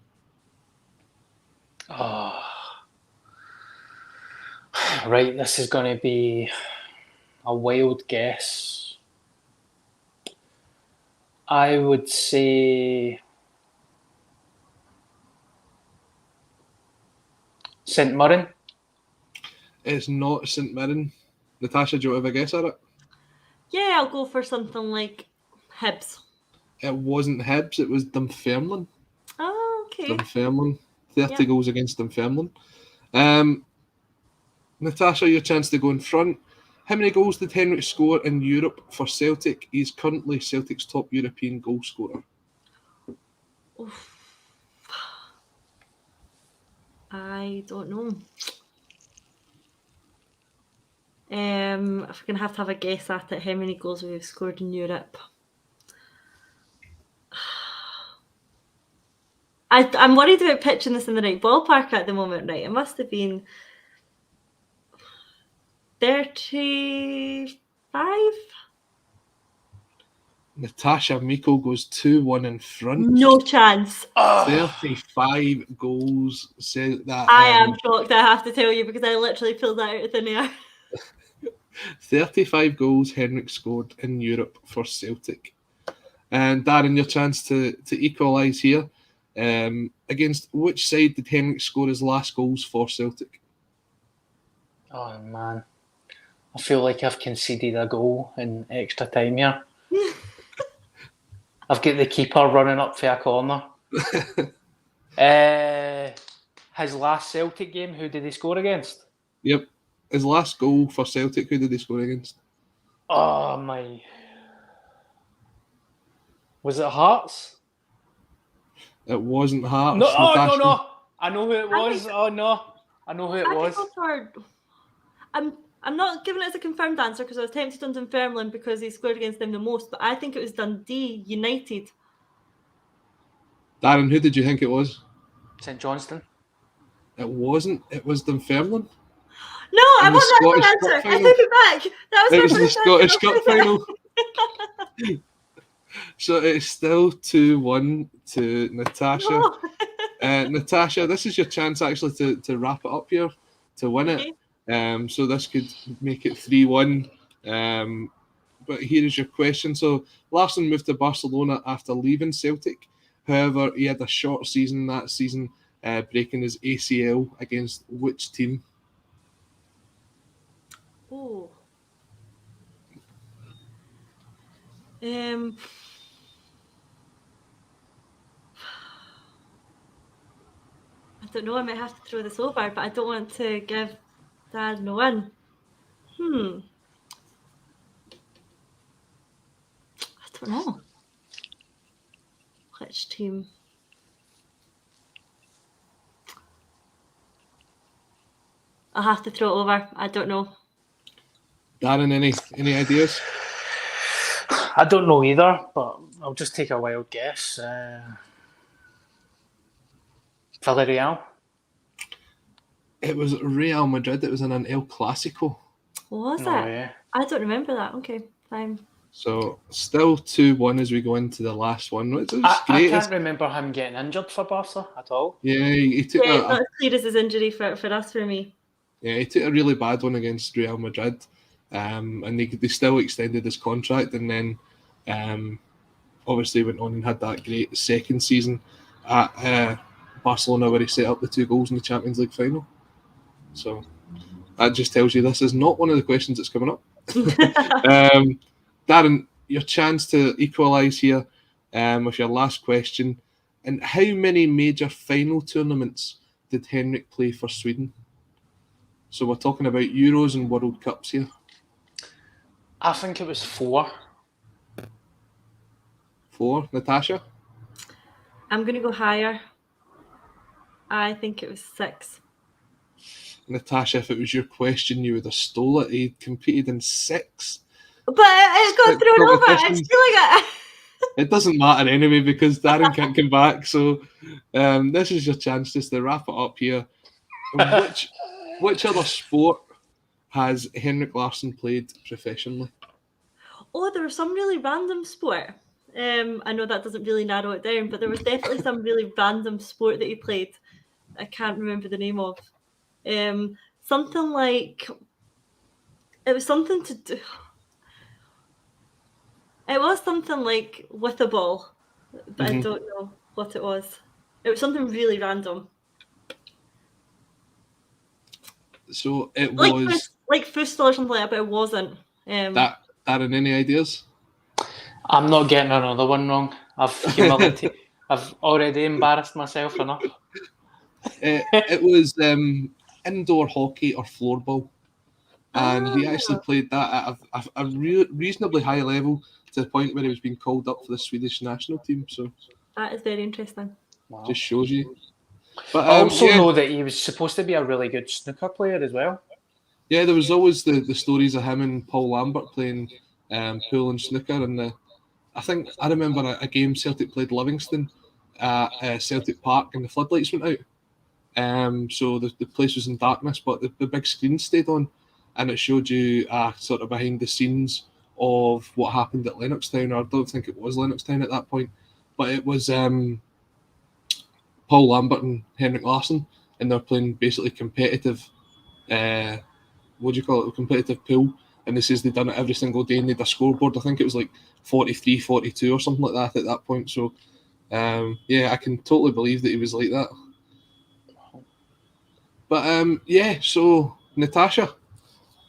Oh. Right, this is going to be a wild guess. I would say St Mirren. It's not St Mirren. Natasha, do you have a guess at it? Yeah, I'll go for something like Hibs. It wasn't Hibs, it was Dunfermline. Oh, okay. Dunfermline. 30 goals against Dunfermline. Natasha, your chance to go in front. How many goals did Henrik score in Europe for Celtic? He's currently Celtic's top European goal scorer. Oof. I don't know. If we're going to have a guess at it, how many goals we've scored in Europe? I'm worried about pitching this in the right ballpark at the moment, right? It must have been 35? Natasha Miko goes 2-1 in front. No chance. 35 goals. Says that. I am shocked, I have to tell you, because I literally pulled that out of thin air. 35 goals Henrik scored in Europe for Celtic. And Darren, your chance to equalise here. Against which side did Henrik score his last goals for Celtic? Oh, man. I feel like I've conceded a goal in extra time here. I've got the keeper running up for a corner. His last Celtic game, who did he score against? Yep. His last goal for Celtic, who did he score against? Oh, my. Was it Hearts? It wasn't Hearts. No, Natasha. no. I know who it was. I know who it was. I'm not giving it as a confirmed answer because I was tempted on Dunfermline because he scored against them the most, but I think it was Dundee United. Darren, who did you think it was? St Johnston. It wasn't. It was Dunfermline. No, I want that answer. I take it back. That was the Scottish Cup final. So it's still 2-1 to Natasha. No. Natasha, this is your chance actually to wrap it up here, to win it. So this could make it 3-1. But here is your question. So Larsson moved to Barcelona after leaving Celtic. However, he had a short season that season, breaking his ACL against which team? Oh. I don't know, I might have to throw this over, but I don't want to give Dad no win. I don't know. Which team? I'll have to throw it over. I don't know. Darren, any ideas? I don't know either, but I'll just take a wild guess. Villarreal. It was Real Madrid. It was in an El Clasico. Was it? Yeah. I don't remember that. Okay, fine. So still 2-1 as we go into the last one. Which is I great. can't remember him getting injured for Barca at all. Yeah, he took it's not as clear as his injury for us, for me. Yeah, he took a really bad one against Real Madrid. And they still extended his contract, and then obviously went on and had that great second season at Barcelona where he set up the 2 goals in the Champions League final. So that just tells you this is not one of the questions that's coming up. Darren, your chance to equalise here with your last question. And how many major final tournaments did Henrik play for Sweden? So we're talking about Euros and World Cups here. I think it was 4. 4. Natasha? I'm going to go higher. I think it was 6. Natasha, if it was your question, you would have stole it. He competed in 6. But it got thrown over. I feel like It doesn't matter anyway because Darren can't come back. So this is your chance just to wrap it up here. Which other sport has Henrik Larsson played professionally? Oh, there was some really random sport. I know that doesn't really narrow it down, but there was definitely some really random sport that he played. I can't remember the name of. Something like it was something to do. It was something like with a ball, but I don't know what it was. It was something really random. So it like was like football or something like that, but it wasn't. Darren, any ideas? I'm not getting another one wrong. I've humility. I've already embarrassed myself enough. It was indoor hockey or floorball, and he actually played that at a reasonably high level to the point where he was being called up for the Swedish national team. So that is very interesting. Wow. Just shows you. But I also know that he was supposed to be a really good snooker player as well. Yeah, there was always the stories of him and Paul Lambert playing pool and snooker, and I think I remember a game Celtic played Livingston at Celtic Park, and the floodlights went out. So the place was in darkness, but the big screen stayed on, and it showed you sort of behind the scenes of what happened at Lennoxtown. Or I don't think it was Lennoxtown at that point, but it was Paul Lambert and Henrik Larsson, and they're playing basically competitive. What do you call it? Competitive pool. And they says they'd done it every single day and they'd a scoreboard. I think it was like 43, 42 or something like that at that point. So, yeah, I can totally believe that he was like that. But, yeah, so, Natasha,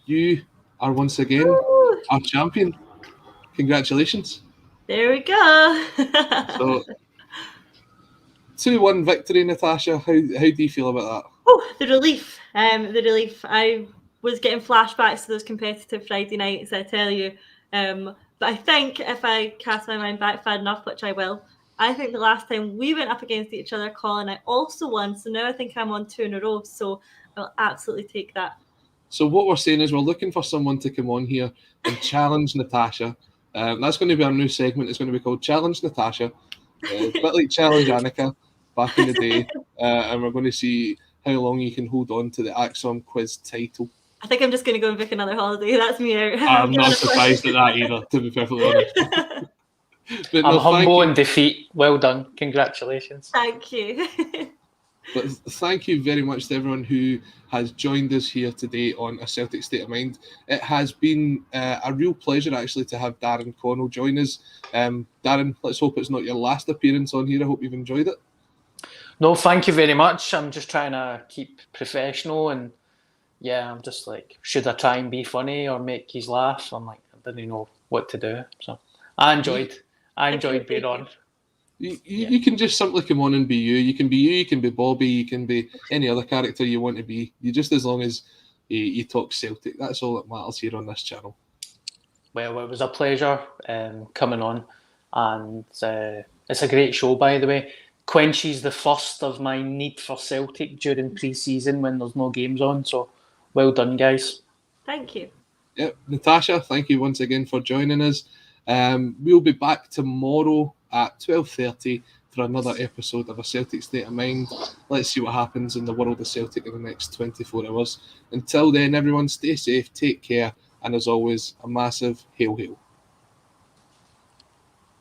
you are once again our champion. Congratulations. There we go. So, 2-1 victory, Natasha. How do you feel about that? Oh, the relief. I was getting flashbacks to those competitive Friday nights, I tell you. But I think if I cast my mind back far enough, which I will, I think the last time we went up against each other, Colin, I also won. So now I think I'm on 2 in a row. So I'll absolutely take that. So what we're saying is we're looking for someone to come on here and challenge Natasha. That's going to be our new segment. It's going to be called Challenge Natasha. A bit like Challenge Annika back in the day. And we're going to see how long you can hold on to the Acsom quiz title. I think I'm just going to go and book another holiday. That's me out. I'm not surprised at that either, to be perfectly honest. But I'm humble in defeat. Well done. Congratulations. Thank you. But thank you very much to everyone who has joined us here today on A Celtic State of Mind. It has been a real pleasure, actually, to have Darren Connell join us. Darren, let's hope it's not your last appearance on here. I hope you've enjoyed it. No, thank you very much. I'm just trying to keep professional, and yeah, I'm just like, should I try and be funny or make his laugh? I'm like, I didn't know what to do. So I enjoyed being on. You can just simply come on and be you. You can be Bobby, you can be any other character you want to be. You just, as long as you talk Celtic, that's all that matters here on this channel. Well, it was a pleasure coming on, and it's a great show, by the way. Quenches the first of my need for Celtic during pre-season when there's no games on. So well done, guys. Thank you. Yep, Natasha, thank you once again for joining us. We'll be back tomorrow at 12:30 for another episode of A Celtic State of Mind. Let's see what happens in the world of Celtic in the next 24 hours. Until then, everyone, stay safe, take care, and as always, a massive hail, hail.